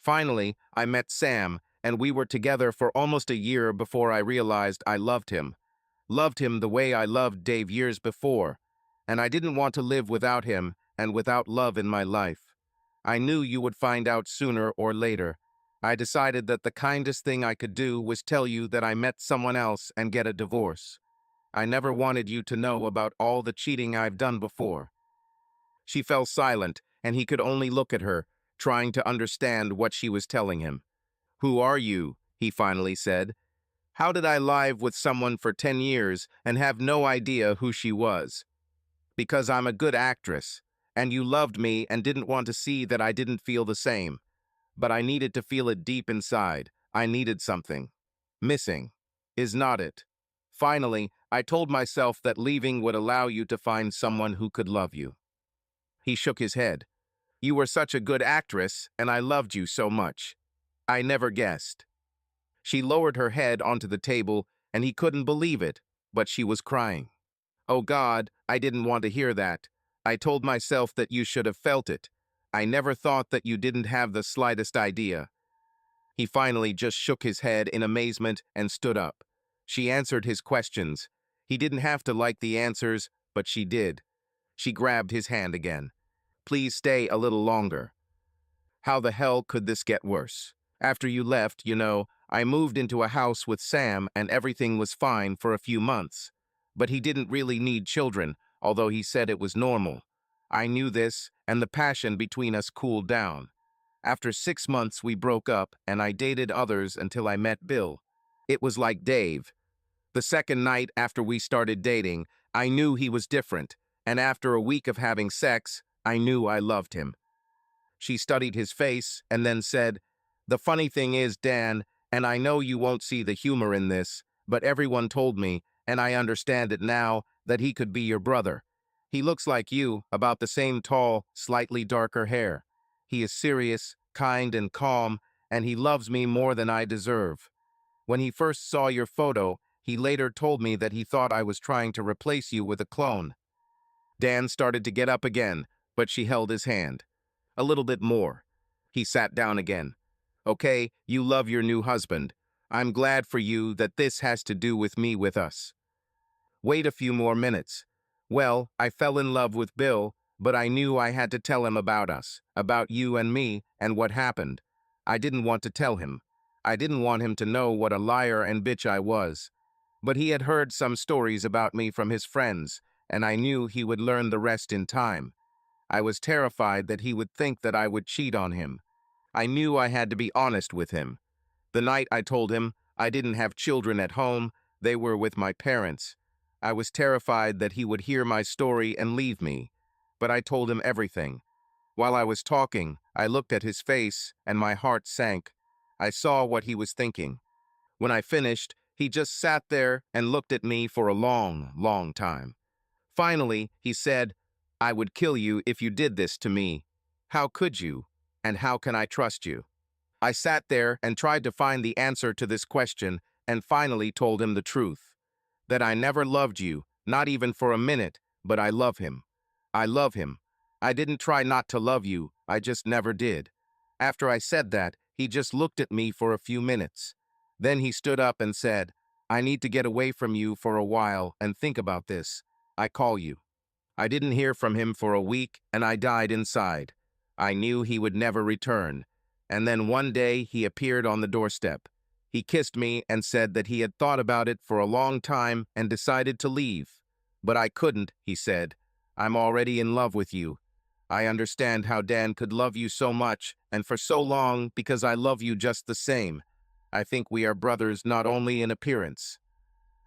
Finally, I met Sam, and we were together for almost a year before I realized I loved him. Loved him the way I loved Dave years before. And I didn't want to live without him and without love in my life. I knew you would find out sooner or later. I decided that the kindest thing I could do was tell you that I met someone else and get a divorce. I never wanted you to know about all the cheating I've done before. She fell silent, and he could only look at her, trying to understand what she was telling him. "Who are you?" he finally said. "How did I live with someone for 10 years and have no idea who she was?" "Because I'm a good actress, and you loved me and didn't want to see that I didn't feel the same. But I needed to feel it deep inside. I needed something. Missing. Is not it? Finally, I told myself that leaving would allow you to find someone who could love you." He shook his head. "You were such a good actress, and I loved you so much. I never guessed." She lowered her head onto the table, and he couldn't believe it, but she was crying. "Oh God, I didn't want to hear that. I told myself that you should have felt it. I never thought that you didn't have the slightest idea." He finally just shook his head in amazement and stood up. She answered his questions. He didn't have to like the answers, but she did. She grabbed his hand again. "Please stay a little longer." How the hell could this get worse? After you left, I moved into a house with Sam and everything was fine for a few months. But he didn't really need children, although he said it was normal. I knew this, and the passion between us cooled down. After 6 months, we broke up, and I dated others until I met Bill. It was like Dave. The second night after we started dating, I knew he was different, and after a week of having sex, I knew I loved him. She studied his face and then said, "The funny thing is, Dan, and I know you won't see the humor in this, but everyone told me, and I understand it now, that he could be your brother. He looks like you, about the same tall, slightly darker hair. He is serious, kind, and calm, and he loves me more than I deserve. When he first saw your photo, he later told me that he thought I was trying to replace you with a clone." Dan started to get up again, but she held his hand. "A little bit more." He sat down again. "Okay, you love your new husband. I'm glad for you that this has to do with me with us." "Wait a few more minutes." "Well, I fell in love with Bill, but I knew I had to tell him about us, about you and me, and what happened. I didn't want to tell him. I didn't want him to know what a liar and bitch I was. But he had heard some stories about me from his friends, and I knew he would learn the rest in time. I was terrified that he would think that I would cheat on him. I knew I had to be honest with him. The night I told him I didn't have children at home, they were with my parents. I was terrified that he would hear my story and leave me. But I told him everything. While I was talking, I looked at his face and my heart sank. I saw what he was thinking. When I finished, he just sat there and looked at me for a long, long time. Finally, he said, "I would kill you if you did this to me. How could you? And how can I trust you?" I sat there and tried to find the answer to this question and finally told him the truth. That I never loved you, not even for a minute, but I love him. I love him. I didn't try not to love you, I just never did. After I said that, he just looked at me for a few minutes. Then he stood up and said, "I need to get away from you for a while and think about this. I call you." I didn't hear from him for a week, and I died inside. I knew he would never return. And then one day he appeared on the doorstep. He kissed me and said that he had thought about it for a long time and decided to leave. But I couldn't, he said. I'm already in love with you. I understand how Dan could love you so much and for so long because I love you just the same. I think we are brothers not only in appearance.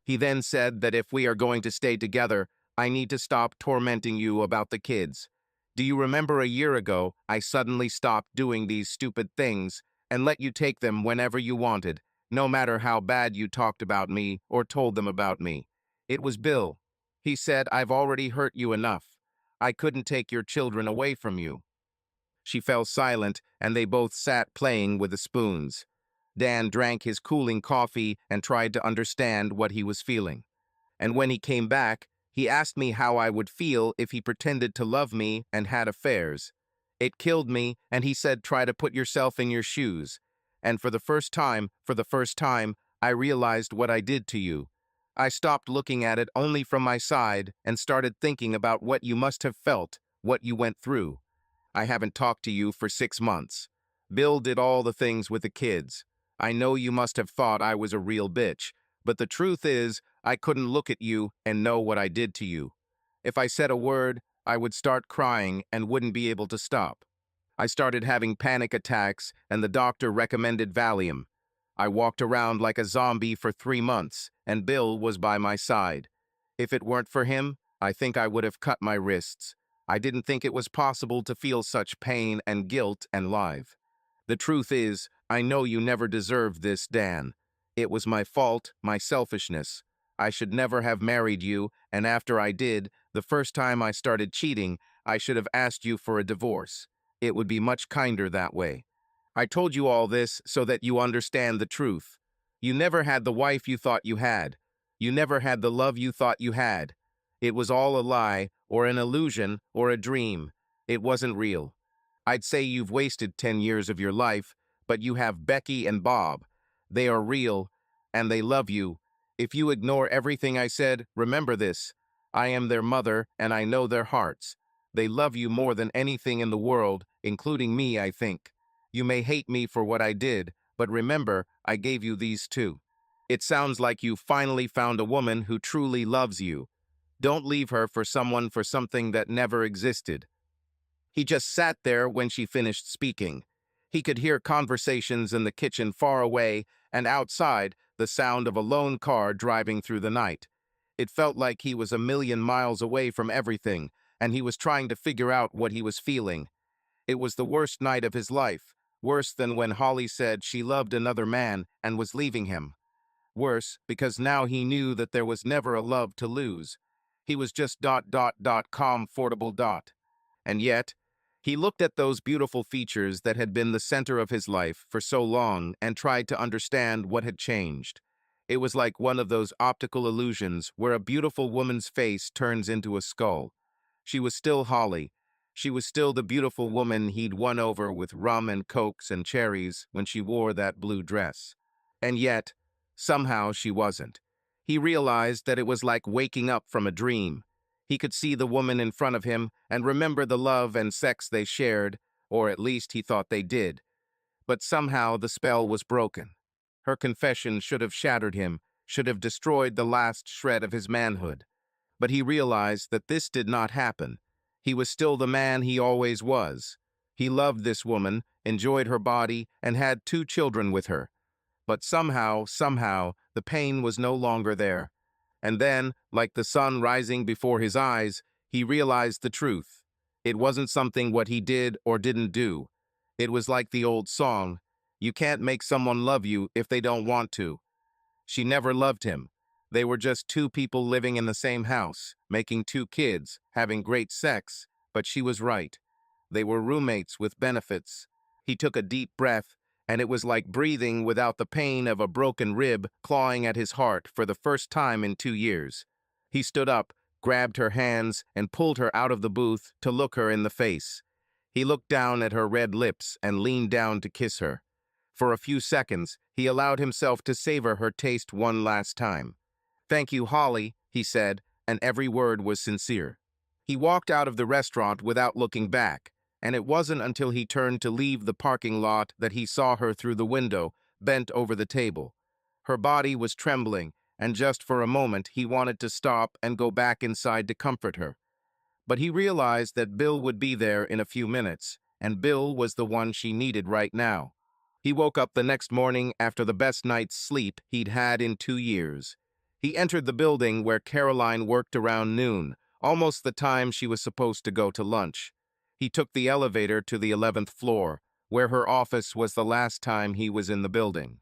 He then said that if we are going to stay together, I need to stop tormenting you about the kids. Do you remember a year ago, I suddenly stopped doing these stupid things and let you take them whenever you wanted, no matter how bad you talked about me or told them about me? It was Bill. He said, I've already hurt you enough. I couldn't take your children away from you. She fell silent, and they both sat playing with the spoons. Dan drank his cooling coffee and tried to understand what he was feeling. And when he came back, he asked me how I would feel if he pretended to love me and had affairs. It killed me, and he said, try to put yourself in your shoes. And for the first time, I realized what I did to you. I stopped looking at it only from my side and started thinking about what you must have felt, what you went through. I haven't talked to you for 6 months. Bill did all the things with the kids. I know you must have thought I was a real bitch, but the truth is, I couldn't look at you and know what I did to you. If I said a word, I would start crying and wouldn't be able to stop. I started having panic attacks, and the doctor recommended Valium. I walked around like a zombie for 3 months, and Bill was by my side. If it weren't for him, I think I would have cut my wrists. I didn't think it was possible to feel such pain and guilt and live. The truth is, I know you never deserved this, Dan. It was my fault, my selfishness. I should never have married you, and after I did, the first time I started cheating, I should have asked you for a divorce. It would be much kinder that way. I told you all this so that you understand the truth. You never had the wife you thought you had. You never had the love you thought you had. It was all a lie, or an illusion, or a dream. It wasn't real. I'd say you've wasted 10 years of your life, but you have Becky and Bob. They are real, and they love you. If you ignore everything I said, remember this. I am their mother, and I know their hearts. They love you more than anything in the world, including me, I think. You may hate me for what I did, but remember, I gave you these too. It sounds like you finally found a woman who truly loves you. Don't leave her for someone for something that never existed. He just sat there when she finished speaking. He could hear conversations in the kitchen far away, and outside, the sound of a lone car driving through the night. It felt like he was a million miles away from everything, and he was trying to figure out what he was feeling. It was the worst night of his life, worse than when Holly said she loved another man and was leaving him. Worse, because now he knew that there was never a love to lose. He was just ... comfortable . And yet, he looked at those beautiful features that had been the center of his life for so long and tried to understand what had changed. It was like one of those optical illusions where a beautiful woman's face turns into a skull. She was still Holly. She was still the beautiful woman he'd won over with rum and cokes and cherries when she wore that blue dress. And yet, somehow she wasn't. He realized that it was like waking up from a dream. He could see the woman in front of him and remember the love and sex they shared, or at least he thought they did. But somehow the spell was broken. Her confession should have shattered him, should have destroyed the last shred of his manhood. But he realized that this did not happen. He was still the man he always was. He loved this woman, enjoyed her body, and had 2 children with her. But somehow, the pain was no longer there. And then, like the sun rising before his eyes, he realized the truth. It wasn't something what he did or didn't do. It was like the old song, you can't make someone love you if they don't want to. She never loved him. They were just 2 people living in the same house, making 2 kids, having great sex, but she was right. They were roommates with benefits. He took a deep breath, and it was like breathing without the pain of a broken rib clawing at his heart for the first time in 2 years. He stood up, grabbed her hands, and pulled her out of the booth to look her in the face. He looked down at her red lips and leaned down to kiss her. For a few seconds, he allowed himself to savor her taste one last time. "Thank you, Holly," he said, and every word was sincere. He walked out of the restaurant without looking back, and it wasn't until he turned to leave the parking lot that he saw her through the window, bent over the table. Her body was trembling, and just for a moment he wanted to stop and go back inside to comfort her. But he realized that Bill would be there in a few minutes, and Bill was the one she needed right now. He woke up the next morning after the best night's sleep he'd had in 2 years. He entered the building where Caroline worked around noon, almost the time she was supposed to go to lunch. He took the elevator to the 11th floor, where her office was the last time he was in the building.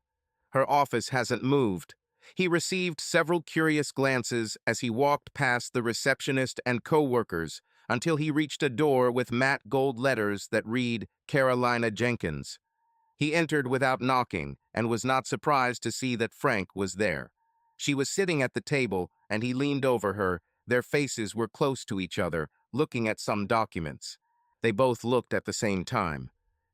Her office hasn't moved. He received several curious glances as he walked past the receptionist and co-workers until he reached a door with matte gold letters that read Carolina Jenkins. He entered without knocking and was not surprised to see that Frank was there. She was sitting at the table and he leaned over her. Their faces were close to each other, looking at some documents. They both looked at the same time.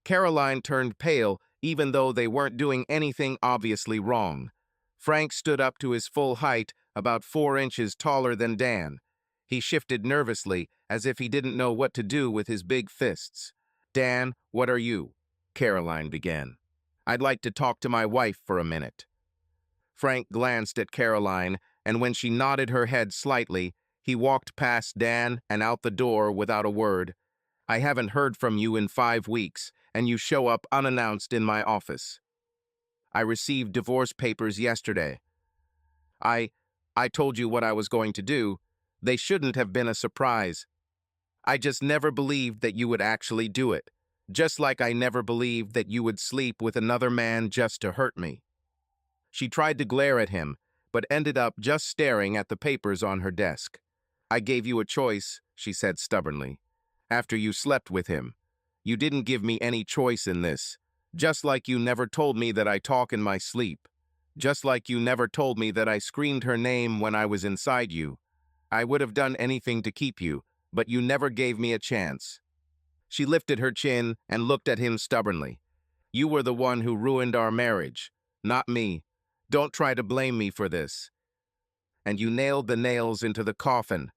Caroline turned pale even though they weren't doing anything obviously wrong. Frank stood up to his full height, about 4 inches taller than Dan. He shifted nervously, as if he didn't know what to do with his big fists. "Dan, what are you?" Caroline began. "I'd like to talk to my wife for a minute." Frank glanced at Caroline, and when she nodded her head slightly, he walked past Dan and out the door without a word. "I haven't heard from you in 5 weeks, and you show up unannounced in my office. I received divorce papers yesterday. I told you what I was going to do. They shouldn't have been a surprise. I just never believed that you would actually do it, just like I never believed that you would sleep with another man just to hurt me." She tried to glare at him, but ended up just staring at the papers on her desk. "I gave you a choice," she said stubbornly, "after you slept with him. You didn't give me any choice in this, just like you never told me that I talk in my sleep, just like you never told me that I screamed her name when I was inside you. I would have done anything to keep you, but you never gave me a chance." She lifted her chin and looked at him stubbornly. "You were the one who ruined our marriage, not me. Don't try to blame me for this. And you nailed the nails into the coffin.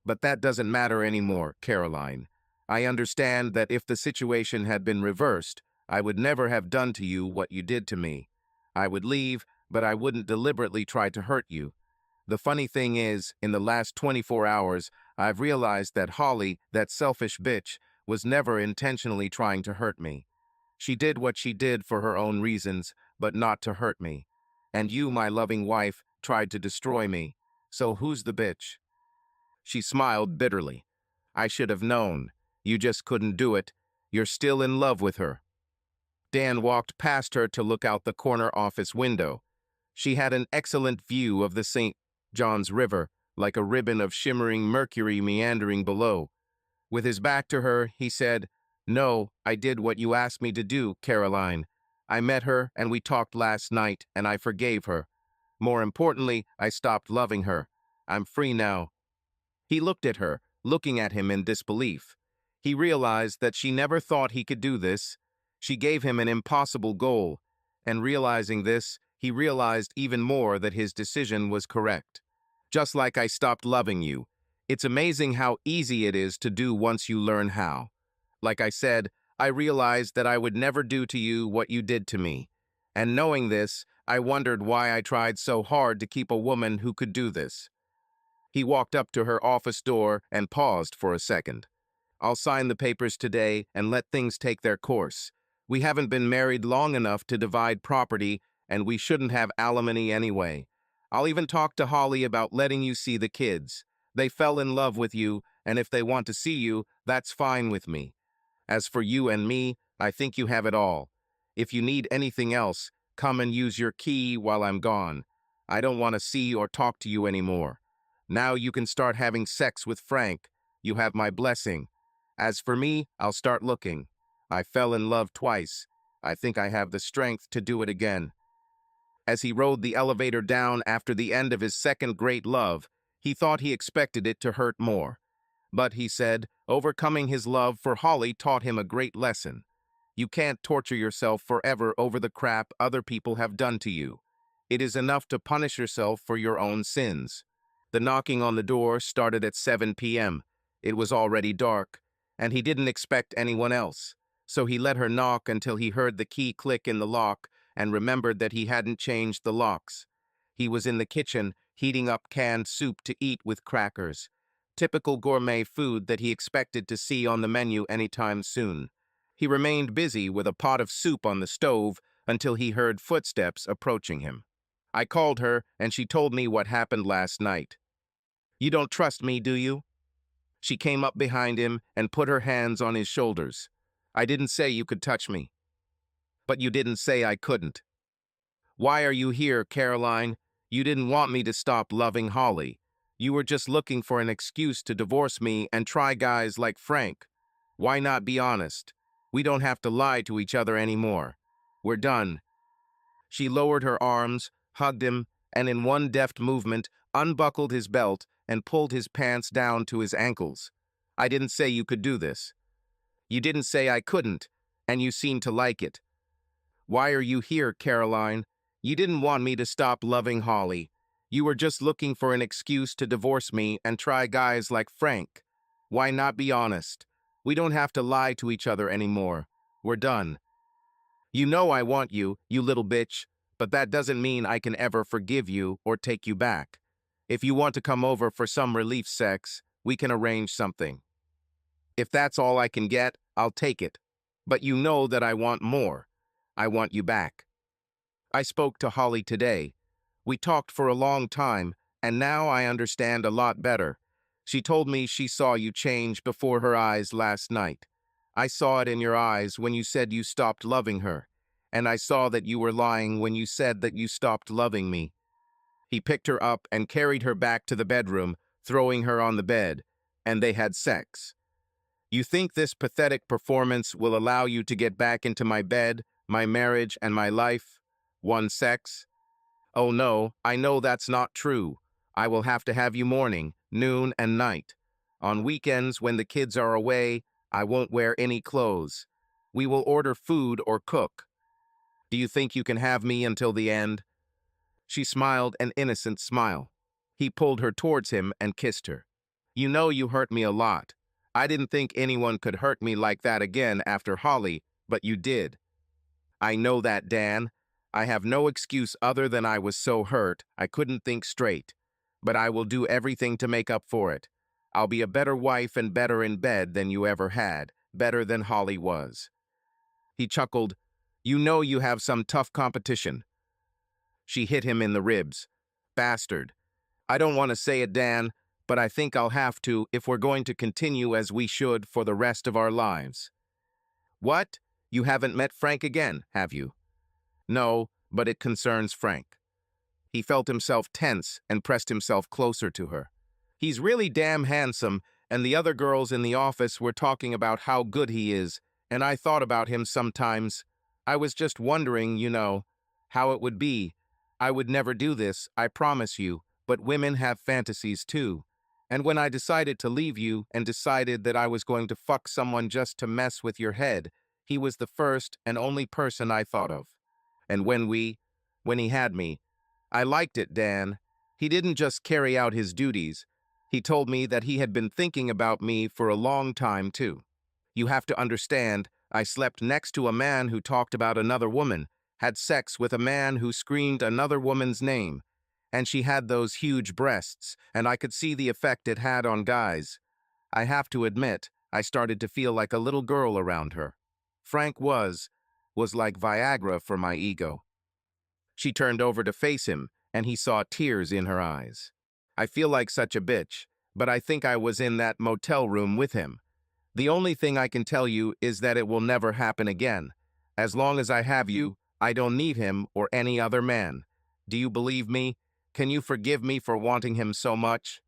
But that doesn't matter anymore, Caroline. I understand that if the situation had been reversed, I would never have done to you what you did to me. I would leave, but I wouldn't deliberately try to hurt you. The funny thing is, in the last 24 hours, I've realized that Holly, that selfish bitch, was never intentionally trying to hurt me. She did what she did for her own reasons, but not to hurt me. And you, my loving wife, tried to destroy me. So who's the bitch?" She smiled bitterly. "I should have known. You just couldn't do it. You're still in love with her." Dan walked past her to look out the corner office window. She had an excellent view of the St. John's River, like a ribbon of shimmering mercury meandering below. With his back to her, he said, "No, I did what you asked me to do, Caroline. I met her and we talked last night and I forgave her. More importantly, I stopped loving her. I'm free now." He looked at her, looking at him in disbelief. He realized that she never thought he could do this. She gave him an impossible goal, and realizing this, he realized even more that his decision was correct. "Just like I stopped loving you. It's amazing how easy it is to do once you learn how. Like I said, I realized that I would never do to you what you did to me. And knowing this, I wondered why I tried so hard to keep a woman who could do this." He walked up to her office door and paused for a second. "I'll sign the papers today and let things take their course. We haven't been married long enough to divide property, and we shouldn't have alimony anyway. I'll even talk to Holly about letting you see the kids. They fell in love with you, and if they want to see you, that's fine with me. As for you and me, I think you have it all. If you need anything else, come and use your key while I'm gone. I don't want to see or talk to you anymore. Now you can start having sex with Frank. You have my blessing. As for me, I'll start looking. I fell in love twice. I think I have the strength to do it again." As he rode the elevator down after the end of his second great love, he thought he expected it to hurt more. But, he said, overcoming his love for Holly taught him a great lesson. You can't torture yourself forever over the crap other people have done to you. It is enough to punish yourself for your own sins. The knocking on the door started at 7 p.m. It was already dark. and he didn't expect anyone else. So he let her knock until he heard the key click in the lock and remembered that he hadn't changed the locks. He was in the kitchen, heating up canned soup to eat with crackers. Typical gourmet food that he expected to see on the menu anytime soon. He remained busy with a pot of soup on the stove until he heard footsteps approaching him. I called her, and she told me what happened last night. You don't trust me, do you? She came up behind him and put her hands on his shoulders. I didn't say you could touch me. But you didn't say I couldn't. Why are you here, Caroline? You didn't want me to stop loving Holly. You were just looking for an excuse to divorce me and try guys like Frank. Why not be honest? We don't have to lie to each other anymore. We're done. She lowered her arms, hugged him, and in one deft movement, unbuckled his belt and pulled his pants down to his ankles. I didn't say you could do this. You didn't say I couldn't, and you seem to like it. Why are you here, Caroline? You didn't want me to stop loving Holly. You were just looking for an excuse to divorce me and try guys like Frank. Why not be honest? We don't have to lie to each other anymore. We're done. You know I want you, you little bitch, but that doesn't mean I can ever forgive you or take you back. If you want to come over for some relief sex, we can arrange something. If that's all I can get, I'll take it. But you know that I want more. I want you back. I spoke to Holly today. We talked for a long time, and now I understand a lot better. She told me she saw you change before her eyes last night. I saw it in your eyes when you said you stopped loving her, and I saw that you were lying when you said that you stopped loving me. He picked her up and carried her back to the bedroom, throwing her on the bed, and they had sex. You think this pathetic performance will allow you to get back into my bed, my marriage, and my life? One sex? Oh no, I know that's not true. I will have to have you morning, noon, and night. On weekends, when the kids are away, I won't wear any clothes. We will order food or cook. Do you think you can have me until the end? She smiled an innocent smile. He pulled her towards him and kissed her. You know you hurt me a lot. I didn't think anyone could hurt me like that again after Holly, but you did. I know that, Dan. I have no excuse other than I was so hurt I couldn't think straight. But I will do everything to make up for it. I'll be a better wife and better in bed than you ever had, better than Holly was. He chuckled. You know you have some tough competition. She hit him in the ribs. Bastard. I don't want to say it, Dan, but I think I'll have to if we're going to continue as we should for the rest of our lives. What? You haven't met Frank again, have you? No, but it concerns Frank. He felt himself tense and pressed himself closer to her. He's really damn handsome, and the other girls in the office were talking about how good he is, and I thought about him sometimes. I was just wondering, how it would be. I would never do this, I promise you, but women have fantasies too. And when I decided to leave you and decided that I was going to fuck someone just to mess with your head, he was the first and only person I thought of. And when he had me, I liked it, Dan. He didn't just carry out his duties. He told me that he had been thinking about me for a long time, too. You have to understand, I slept next to a man who talked about another woman, had sex with a man who screamed another woman's name, and she had those huge breasts, and I could see the effect it had on guys. I have to admit, I started to feel like a little girl around her. Frank was like Viagra for my ego. She turned over to face him, and he saw tears in her eyes. I feel like such a bitch, but I think I was in that motel room with him. The only thing I can tell you is that it will never happen again. As long as I have you, I don't need him or any other man. Do you believe me? Can you forgive me for wanting him so much?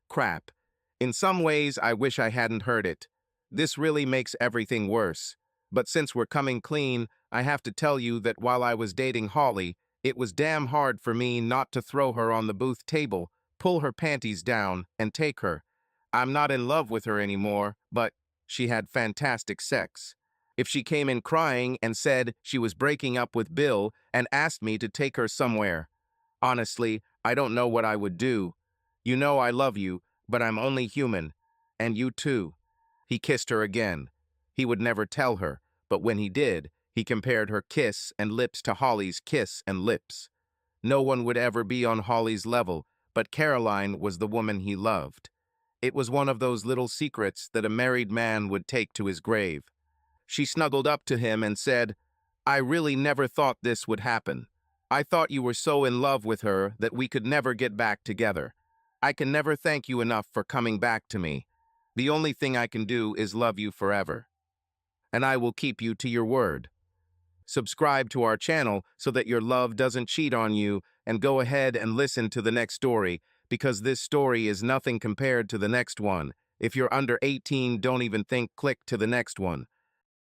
Crap. In some ways, I wish I hadn't heard it. This really makes everything worse. But since we're coming clean, I have to tell you that while I was dating Holly, it was damn hard for me not to throw her on the booth table, pull her panties down, and take her. I'm not in love with her anymore, but she had fantastic sex. If she came in crying and said she was breaking up with Bill and asked me to take her somewhere, honestly, I don't know what I would do. You know I love you, but I'm only human. And you too. He kissed her again. He would never tell her, but when he did, he compared her kiss and lips to Holly's kiss and lips. No one would ever be on Holly's level, but Caroline was the woman he loved. It was one of those little secrets that a married man would take to his grave. She snuggled up to him and said, "I really never thought this would happen. I thought you were so in love with her that we could never get back together. I can never thank you enough for coming back to me. The only thing I can do is love you forever. And I will keep you to your word." Subscribe to our channel so that your love doesn't cheat on you, and go ahead and listen to the next story, because this story is nothing compared to the next one. If you're under 18, don't even think, click to the next one.